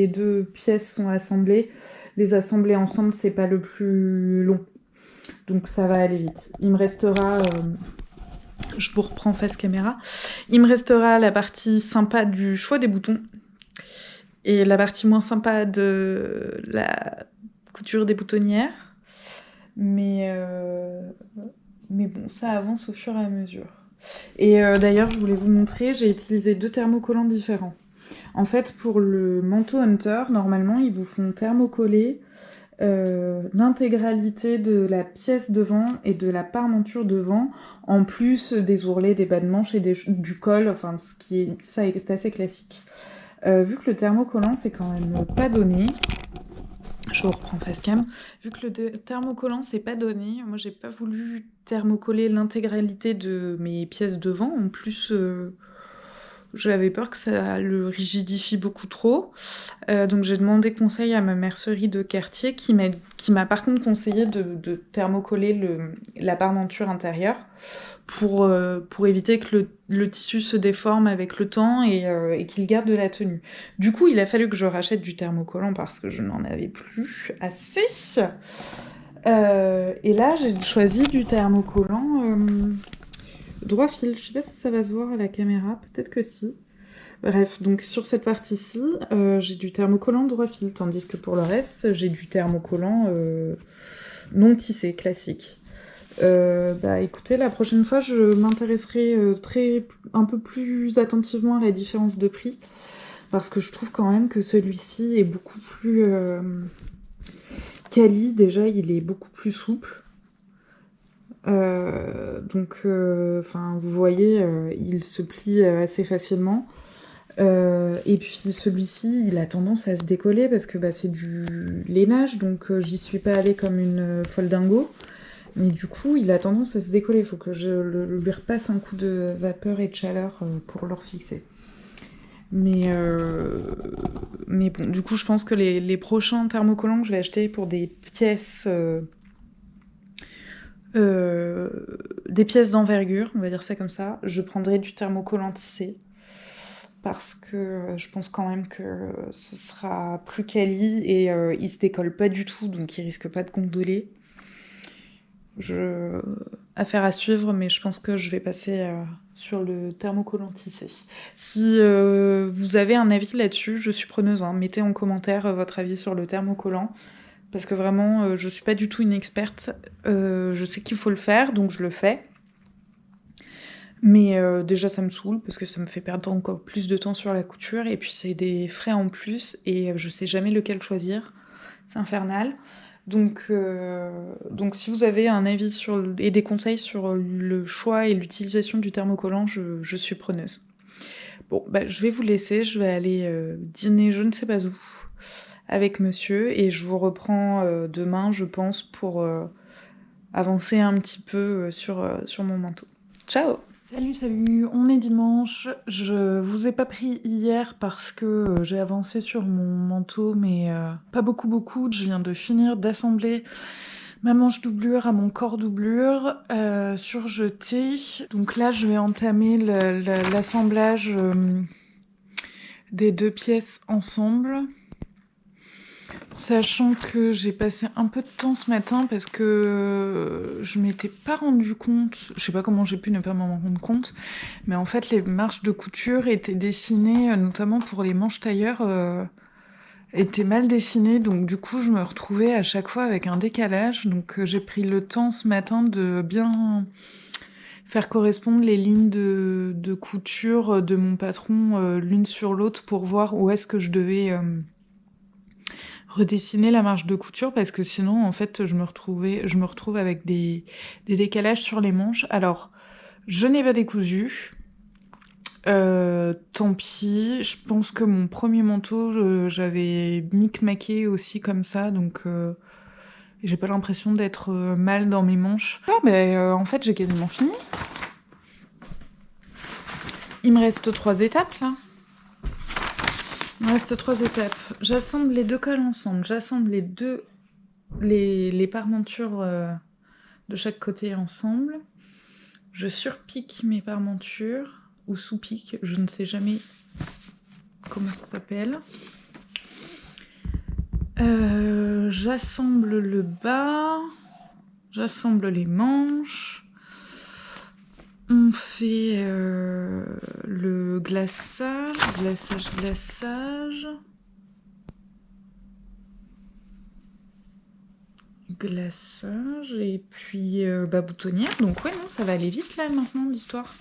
deux pièces sont assemblées, les assembler ensemble, c'est pas le plus long. Donc ça va aller vite. Il me restera je vous reprends face caméra. Il me restera la partie sympa du choix des boutons et la partie moins sympa de la couture des boutonnières. Mais bon, ça avance au fur et à mesure. Et d'ailleurs, je voulais vous montrer, j'ai utilisé 2 thermocollants différents. En fait, pour le manteau Hunter, normalement, ils vous font thermocoller l'intégralité de la pièce devant et de la parmenture devant, en plus des ourlets, des bas de manches et du col, enfin, c'est assez classique. Vu que le thermocollant, c'est quand même pas donné, je reprends face cam. Vu que le thermocollant c'est pas donné, moi j'ai pas voulu thermocoller l'intégralité de mes pièces devant. En plus, j'avais peur que ça le rigidifie beaucoup trop. Donc j'ai demandé conseil à ma mercerie de quartier qui m'a par contre conseillé de thermocoller la parmenture intérieure pour éviter que le tissu se déforme avec le temps et qu'il garde de la tenue. Du coup, il a fallu que je rachète du thermocollant parce que je n'en avais plus assez. Et là, j'ai choisi du thermocollant droit fil. Je sais pas si ça va se voir à la caméra, peut-être que si. Bref, donc sur cette partie-ci, j'ai du thermocollant droit fil, tandis que pour le reste, j'ai du thermocollant non tissé, classique. Écoutez, la prochaine fois, je m'intéresserai un peu plus attentivement à la différence de prix, parce que je trouve quand même que celui-ci est beaucoup plus quali. Déjà, il est beaucoup plus souple. Vous voyez, il se plie assez facilement. Et puis celui-ci, il a tendance à se décoller parce que c'est du lainage, donc j'y suis pas allée comme une folle dingo. Mais du coup, il a tendance à se décoller. Il faut que je lui repasse un coup de vapeur et de chaleur pour le refixer. Mais bon, du coup, je pense que les prochains thermocollants que je vais acheter pour des pièces d'envergure, on va dire ça comme ça, je prendrai du thermocollant tissé. Parce que je pense quand même que ce sera plus quali et il se décolle pas du tout, donc il risque pas de gondoler. Affaire à suivre, mais je pense que je vais passer sur le thermocollant tissé. Si vous avez un avis là-dessus, je suis preneuse. Mettez en commentaire votre avis sur le thermocollant, parce que vraiment, je suis pas du tout une experte. Je sais qu'il faut le faire, donc je le fais. Mais déjà ça me saoule parce que ça me fait perdre encore plus de temps sur la couture et puis c'est des frais en plus et je sais jamais lequel choisir, c'est infernal. Donc si vous avez un avis et des conseils sur le choix et l'utilisation du thermocollant, je suis preneuse. Bon, je vais vous laisser, je vais aller dîner je ne sais pas où avec monsieur et je vous reprends demain je pense pour avancer un petit peu sur mon manteau. Ciao! Salut, on est dimanche. Je vous ai pas pris hier parce que j'ai avancé sur mon manteau, mais pas beaucoup. Je viens de finir d'assembler ma manche doublure à mon corps doublure surjeté. Donc là, je vais entamer l'assemblage des 2 pièces ensemble. Sachant que j'ai passé un peu de temps ce matin parce que je m'étais pas rendu compte, je sais pas comment j'ai pu ne pas m'en rendre compte, mais en fait les marges de couture étaient dessinées, notamment pour les manches tailleurs, étaient mal dessinées, donc du coup je me retrouvais à chaque fois avec un décalage, donc j'ai pris le temps ce matin de bien faire correspondre les lignes de couture de mon patron l'une sur l'autre pour voir où est-ce que je devais redessiner la marge de couture parce que sinon en fait je me retrouve avec des décalages sur les manches. Alors je n'ai pas décousu, tant pis, je pense que mon premier manteau j'avais micmaqué aussi comme ça, donc j'ai pas l'impression d'être mal dans mes manches. En fait j'ai quasiment fini. Il me reste 3 étapes là. Il me reste 3 étapes. J'assemble les 2 cols ensemble. J'assemble les parmentures de chaque côté ensemble. Je surpique mes parmentures, ou sous-pique, je ne sais jamais comment ça s'appelle. J'assemble le bas. J'assemble les manches. On fait le glaçage, glaçage et puis boutonnière. Donc ouais, non, ça va aller vite là maintenant l'histoire.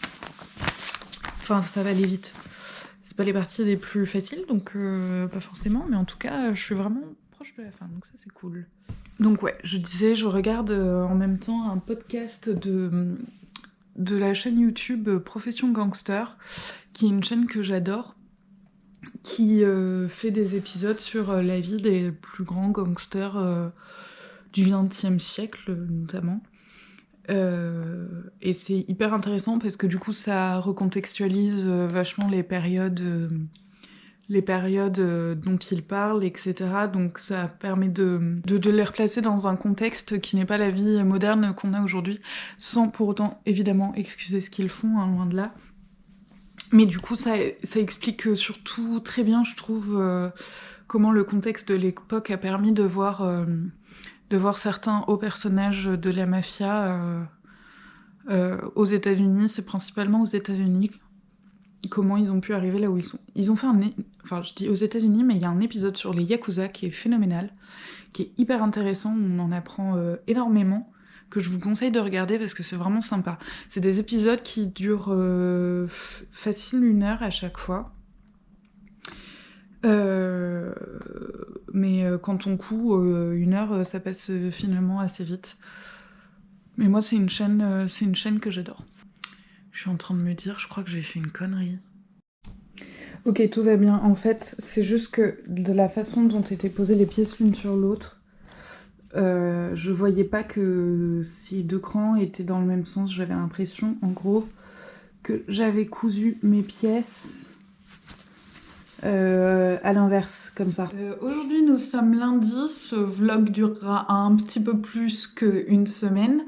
Enfin, ça va aller vite. C'est pas les parties les plus faciles, donc pas forcément, mais en tout cas, je suis vraiment proche de la fin, donc ça c'est cool. Donc ouais, je disais, je regarde en même temps un podcast de la chaîne YouTube Profession Gangster, qui est une chaîne que j'adore, qui fait des épisodes sur la vie des plus grands gangsters du XXe siècle, notamment. Et c'est hyper intéressant parce que du coup, ça recontextualise vachement les périodes dont il parle, etc. Donc ça permet de les replacer dans un contexte qui n'est pas la vie moderne qu'on a aujourd'hui, sans pour autant, évidemment, excuser ce qu'ils font, hein, loin de là. Mais du coup, ça explique surtout très bien, je trouve, comment le contexte de l'époque a permis de voir certains hauts personnages de la mafia aux États-Unis. C'est principalement aux États-Unis comment ils ont pu arriver là où ils sont. Ils ont fait enfin, je dis aux États-Unis, mais il y a un épisode sur les Yakuza qui est phénoménal, qui est hyper intéressant, où on en apprend énormément, que je vous conseille de regarder parce que c'est vraiment sympa. C'est des épisodes qui durent facile 1 heure à chaque fois. Mais quand on coud 1 heure, ça passe finalement assez vite. Mais moi, c'est une chaîne que j'adore. Je suis en train de me dire, je crois que j'ai fait une connerie. Ok, tout va bien. En fait, c'est juste que de la façon dont étaient posées les pièces l'une sur l'autre, je voyais pas que ces 2 crans étaient dans le même sens. J'avais l'impression, en gros, que j'avais cousu mes pièces à l'inverse, comme ça. Aujourd'hui, nous sommes lundi. Ce vlog durera un petit peu plus qu'1 semaine.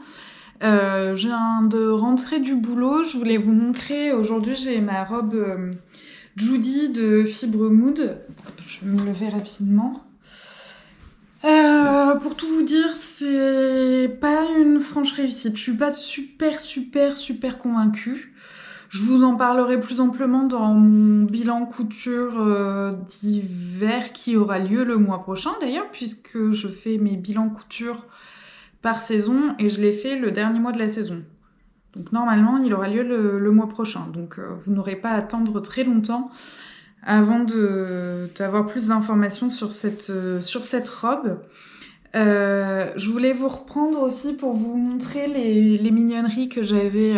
Je viens de rentrer du boulot, je voulais vous montrer, aujourd'hui j'ai ma robe Judy de Fibre Mood, je vais me lever rapidement. Pour tout vous dire, c'est pas une franche réussite, je suis pas super convaincue. Je vous en parlerai plus amplement dans mon bilan couture d'hiver qui aura lieu le mois prochain d'ailleurs, puisque je fais mes bilans couture par saison et je l'ai fait le dernier mois de la saison. Donc normalement, il aura lieu le mois prochain. Donc vous n'aurez pas à attendre très longtemps avant d'avoir plus d'informations sur cette robe. Je voulais vous reprendre aussi pour vous montrer les mignonneries que j'avais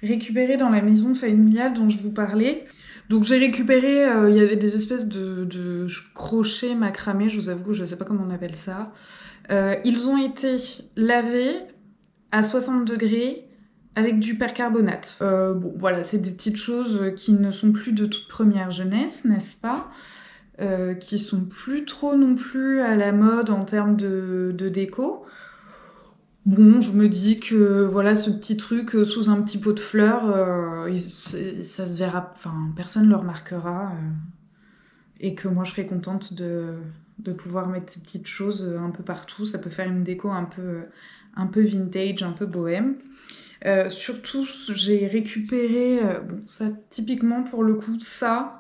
récupérées dans la maison familiale dont je vous parlais. Donc j'ai récupéré, il y avait des espèces de crochets macramés, je vous avoue, je sais pas comment on appelle ça. Ils ont été lavés à 60 degrés avec du percarbonate. Bon, voilà, c'est des petites choses qui ne sont plus de toute première jeunesse, n'est-ce pas ? Qui sont plus trop non plus à la mode en termes de déco. Bon, je me dis que voilà, ce petit truc sous un petit pot de fleurs, ça se verra, enfin, personne ne le remarquera. Et que moi, je serais contente de pouvoir mettre ces petites choses un peu partout. Ça peut faire une déco un peu vintage, un peu bohème. Surtout, j'ai récupéré... bon, ça, typiquement, pour le coup, ça...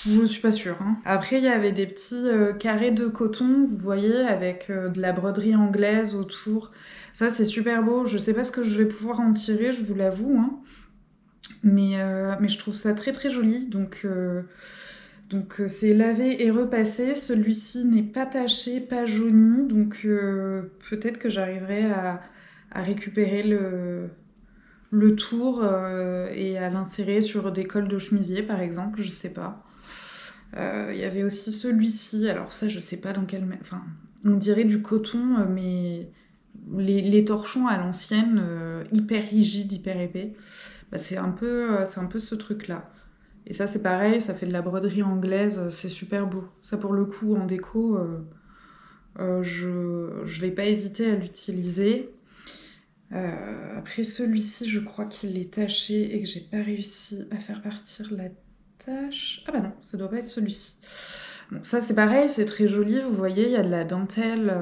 Je suis pas sûre. Hein. Après, il y avait des petits carrés de coton, vous voyez, avec de la broderie anglaise autour. Ça, c'est super beau. Je sais pas ce que je vais pouvoir en tirer, je vous l'avoue. Hein. Mais je trouve ça très joli. Donc c'est lavé et repassé. Celui-ci n'est pas taché, pas jauni. Donc peut-être que j'arriverai à récupérer le tour et à l'insérer sur des cols de chemisier, par exemple. Je sais pas. Il y avait aussi celui-ci. Alors ça, je sais pas dans quel... Enfin, on dirait du coton, mais les torchons à l'ancienne, hyper rigides, hyper épais. Bah, c'est un peu ce truc-là. Et ça, c'est pareil, ça fait de la broderie anglaise, c'est super beau. Ça, pour le coup, en déco, je vais pas hésiter à l'utiliser. Après, celui-ci, je crois qu'il est taché et que j'ai pas réussi à faire partir la tache. Ah bah non, ça doit pas être celui-ci. Bon, ça, c'est pareil, c'est très joli, vous voyez, il y a de la dentelle.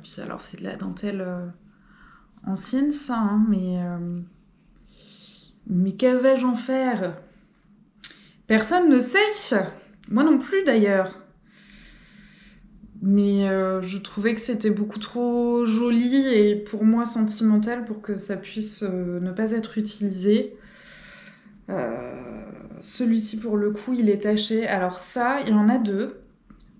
Puis alors, c'est de la dentelle ancienne ça, hein, mais qu'avais-je en faire? Personne ne sait. Moi non plus d'ailleurs. Mais je trouvais que c'était beaucoup trop joli et pour moi sentimental pour que ça puisse ne pas être utilisé. Celui-ci pour le coup il est taché. Alors ça, il y en a deux,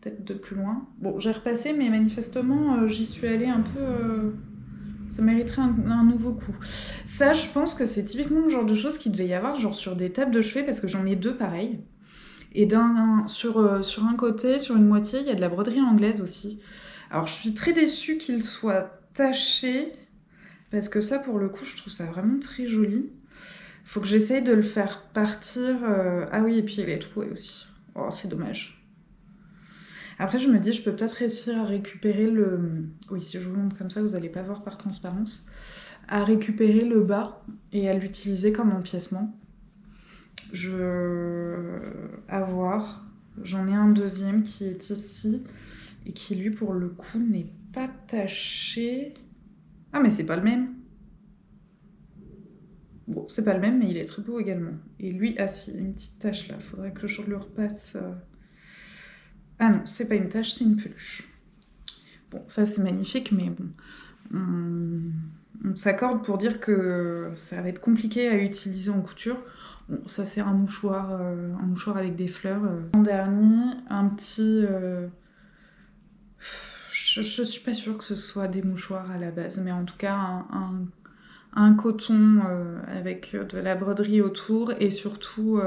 peut-être de plus loin. Bon, j'ai repassé mais manifestement j'y suis allée un peu... Ça mériterait un nouveau coup. Ça, je pense que c'est typiquement le genre de choses qu'il devait y avoir genre sur des tables de chevet parce que j'en ai deux pareils. Et sur un côté, sur une moitié, il y a de la broderie anglaise aussi. Alors, je suis très déçue qu'il soit taché, parce que ça, pour le coup, je trouve ça vraiment très joli. Faut que j'essaye de le faire partir... Ah oui, et puis il est troué aussi. Oh, c'est dommage. Après, je me dis, je peux peut-être réussir à récupérer le... Oui, si je vous montre comme ça, vous n'allez pas voir par transparence. À récupérer le bas et à l'utiliser comme empiècement. À voir. J'en ai un deuxième qui est ici et qui, lui, pour le coup, n'est pas taché. Ah, mais c'est pas le même. Bon, c'est pas le même, mais il est très beau également. Et lui, ah si, une petite tache là. Faudrait que je le repasse. Ah non, c'est pas une tache, c'est une peluche. Bon, ça c'est magnifique, mais bon. On s'accorde pour dire que ça va être compliqué à utiliser en couture. Bon, ça c'est un mouchoir avec des fleurs. En dernier, un petit... Je suis pas sûre que ce soit des mouchoirs à la base, mais en tout cas un coton avec de la broderie autour et surtout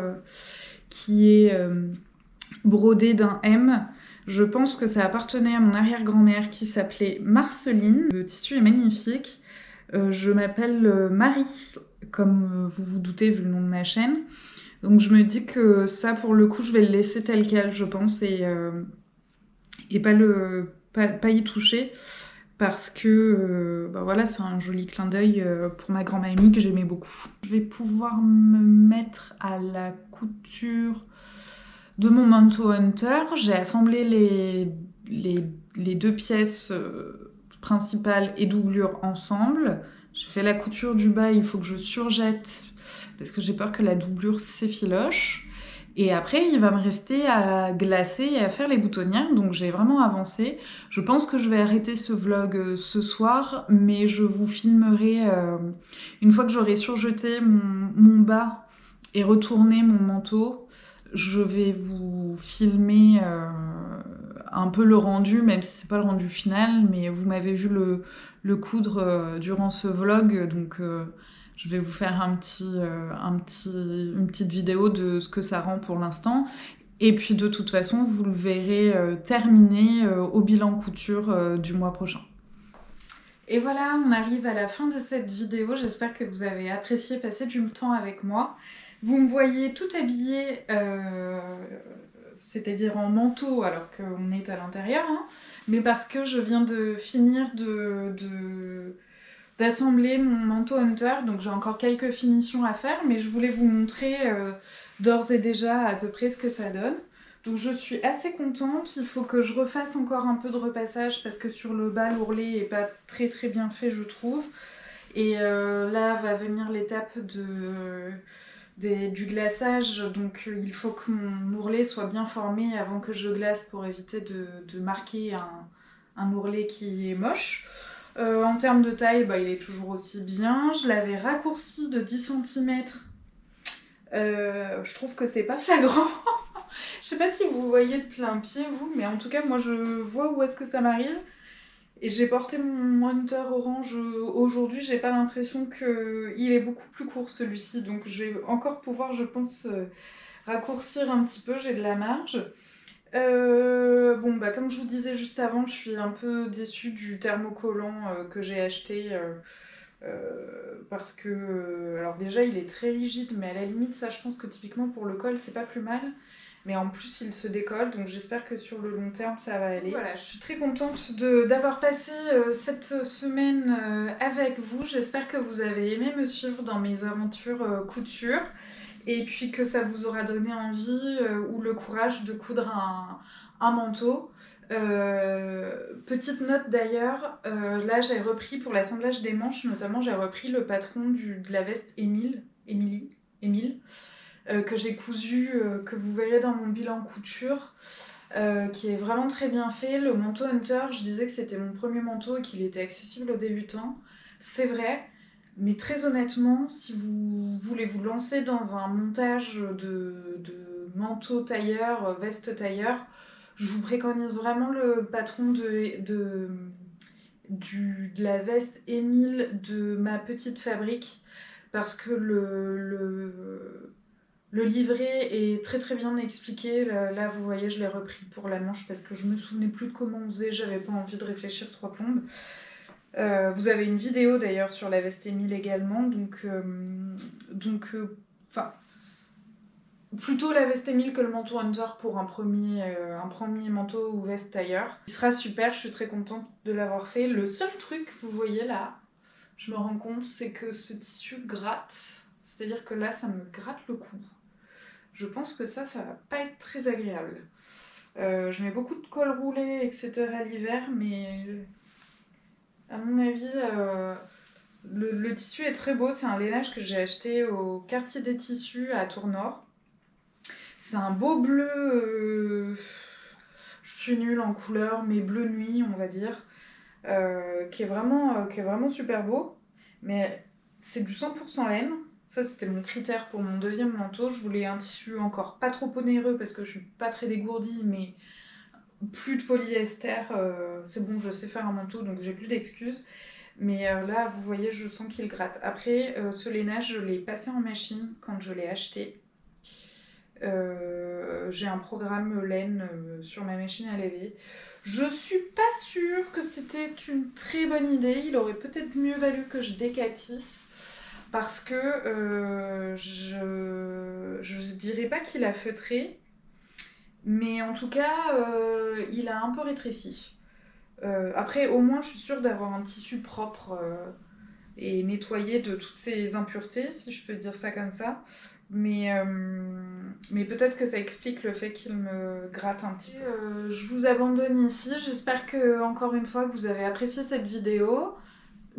qui est brodé d'un M. Je pense que ça appartenait à mon arrière-grand-mère qui s'appelait Marceline. Le tissu est magnifique. Je m'appelle Marie, comme vous vous doutez vu le nom de ma chaîne. Donc je me dis que ça, pour le coup, je vais le laisser tel quel, je pense, et pas y toucher. Parce que bah voilà, c'est un joli clin d'œil pour ma grand-mamie que j'aimais beaucoup. Je vais pouvoir me mettre à la couture de mon manteau Hunter. J'ai assemblé les deux pièces principales et doublures ensemble. J'ai fait la couture du bas, il faut que je surjette parce que j'ai peur que la doublure s'effiloche. Et après, il va me rester à glacer et à faire les boutonnières, donc j'ai vraiment avancé. Je pense que je vais arrêter ce vlog ce soir, mais je vous filmerai une fois que j'aurai surjeté mon bas et retourné mon manteau. Je vais vous filmer un peu le rendu, même si c'est pas le rendu final, mais vous m'avez vu le coudre durant ce vlog, donc je vais vous faire une petite vidéo de ce que ça rend pour l'instant. Et puis de toute façon, vous le verrez terminé au bilan couture du mois prochain. Et voilà, on arrive à la fin de cette vidéo. J'espère que vous avez apprécié passer du temps avec moi. Vous me voyez tout habillée, c'est-à-dire en manteau alors qu'on est à l'intérieur, hein, mais parce que je viens de finir d'assembler mon manteau Hunter, donc j'ai encore quelques finitions à faire, mais je voulais vous montrer d'ores et déjà à peu près ce que ça donne. Donc je suis assez contente, il faut que je refasse encore un peu de repassage parce que sur le bas l'ourlet est pas très très bien fait je trouve. Et là va venir l'étape du glaçage, donc il faut que mon ourlet soit bien formé avant que je glace pour éviter de marquer un ourlet qui est moche. En termes de taille, bah, il est toujours aussi bien. Je l'avais raccourci de 10 cm. Je trouve que c'est pas flagrant. Je sais pas si vous voyez de plein pied, vous, mais en tout cas, moi, je vois où est-ce que ça m'arrive. Et j'ai porté mon Hunter orange aujourd'hui. J'ai pas l'impression qu'il est beaucoup plus court, celui-ci. Donc, je vais encore pouvoir, je pense, raccourcir un petit peu. J'ai de la marge. Bon bah comme je vous disais juste avant, je suis un peu déçue du thermocollant que j'ai acheté parce que alors déjà il est très rigide, mais à la limite ça je pense que typiquement pour le col c'est pas plus mal, mais en plus il se décolle, donc j'espère que sur le long terme ça va aller. Voilà, je suis très contente d'avoir passé cette semaine avec vous. J'espère que vous avez aimé me suivre dans mes aventures couture. Et puis que ça vous aura donné envie ou le courage de coudre un manteau. Petite note d'ailleurs, là j'ai repris pour l'assemblage des manches, notamment j'ai repris le patron de la veste Émile, que j'ai cousu, que vous verrez dans mon bilan couture, qui est vraiment très bien fait. Le manteau Hunter, je disais que c'était mon premier manteau et qu'il était accessible aux débutants. C'est vrai, mais très honnêtement, si vous voulez vous lancer dans un montage de manteau tailleur, veste tailleur, je vous préconise vraiment le patron de la veste Émile de ma petite fabrique, parce que le livret est très très bien expliqué. Là, vous voyez, je l'ai repris pour la manche parce que je me souvenais plus de comment on faisait, j'avais pas envie de réfléchir trois plombes. Vous avez une vidéo d'ailleurs sur la veste Émile également, donc plutôt la veste Émile que le manteau Hunter pour un premier manteau ou veste tailleur. Il sera super, je suis très contente de l'avoir fait. Le seul truc, vous voyez là, je me rends compte, c'est que ce tissu gratte. C'est-à-dire que là, ça me gratte le cou. Je pense que ça va pas être très agréable. Je mets beaucoup de col roulé, etc. l'hiver, mais à mon avis, le tissu est très beau. C'est un lainage que j'ai acheté au quartier des tissus à Tournord. C'est un beau bleu, je suis nulle en couleur, mais bleu nuit, on va dire, qui est vraiment super beau. Mais c'est du 100% laine. Ça, c'était mon critère pour mon deuxième manteau. Je voulais un tissu encore pas trop onéreux parce que je suis pas très dégourdie, mais plus de polyester. C'est bon, je sais faire un manteau, donc j'ai plus d'excuses. Mais là, vous voyez, je sens qu'il gratte. Après, ce lainage, je l'ai passé en machine quand je l'ai acheté. J'ai un programme laine sur ma machine à laver. Je suis pas sûre que c'était une très bonne idée. Il aurait peut-être mieux valu que je décatisse. Parce que je dirais pas qu'il a feutré, mais en tout cas, il a un peu rétréci. Après, au moins, je suis sûre d'avoir un tissu propre et nettoyé de toutes ces impuretés, si je peux dire ça comme ça. Mais peut-être que ça explique le fait qu'il me gratte un petit peu. Je vous abandonne ici. J'espère que, encore une fois, que vous avez apprécié cette vidéo.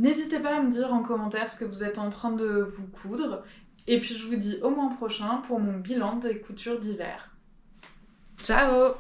N'hésitez pas à me dire en commentaire ce que vous êtes en train de vous coudre. Et puis je vous dis au mois prochain pour mon bilan des coutures d'hiver. Ciao!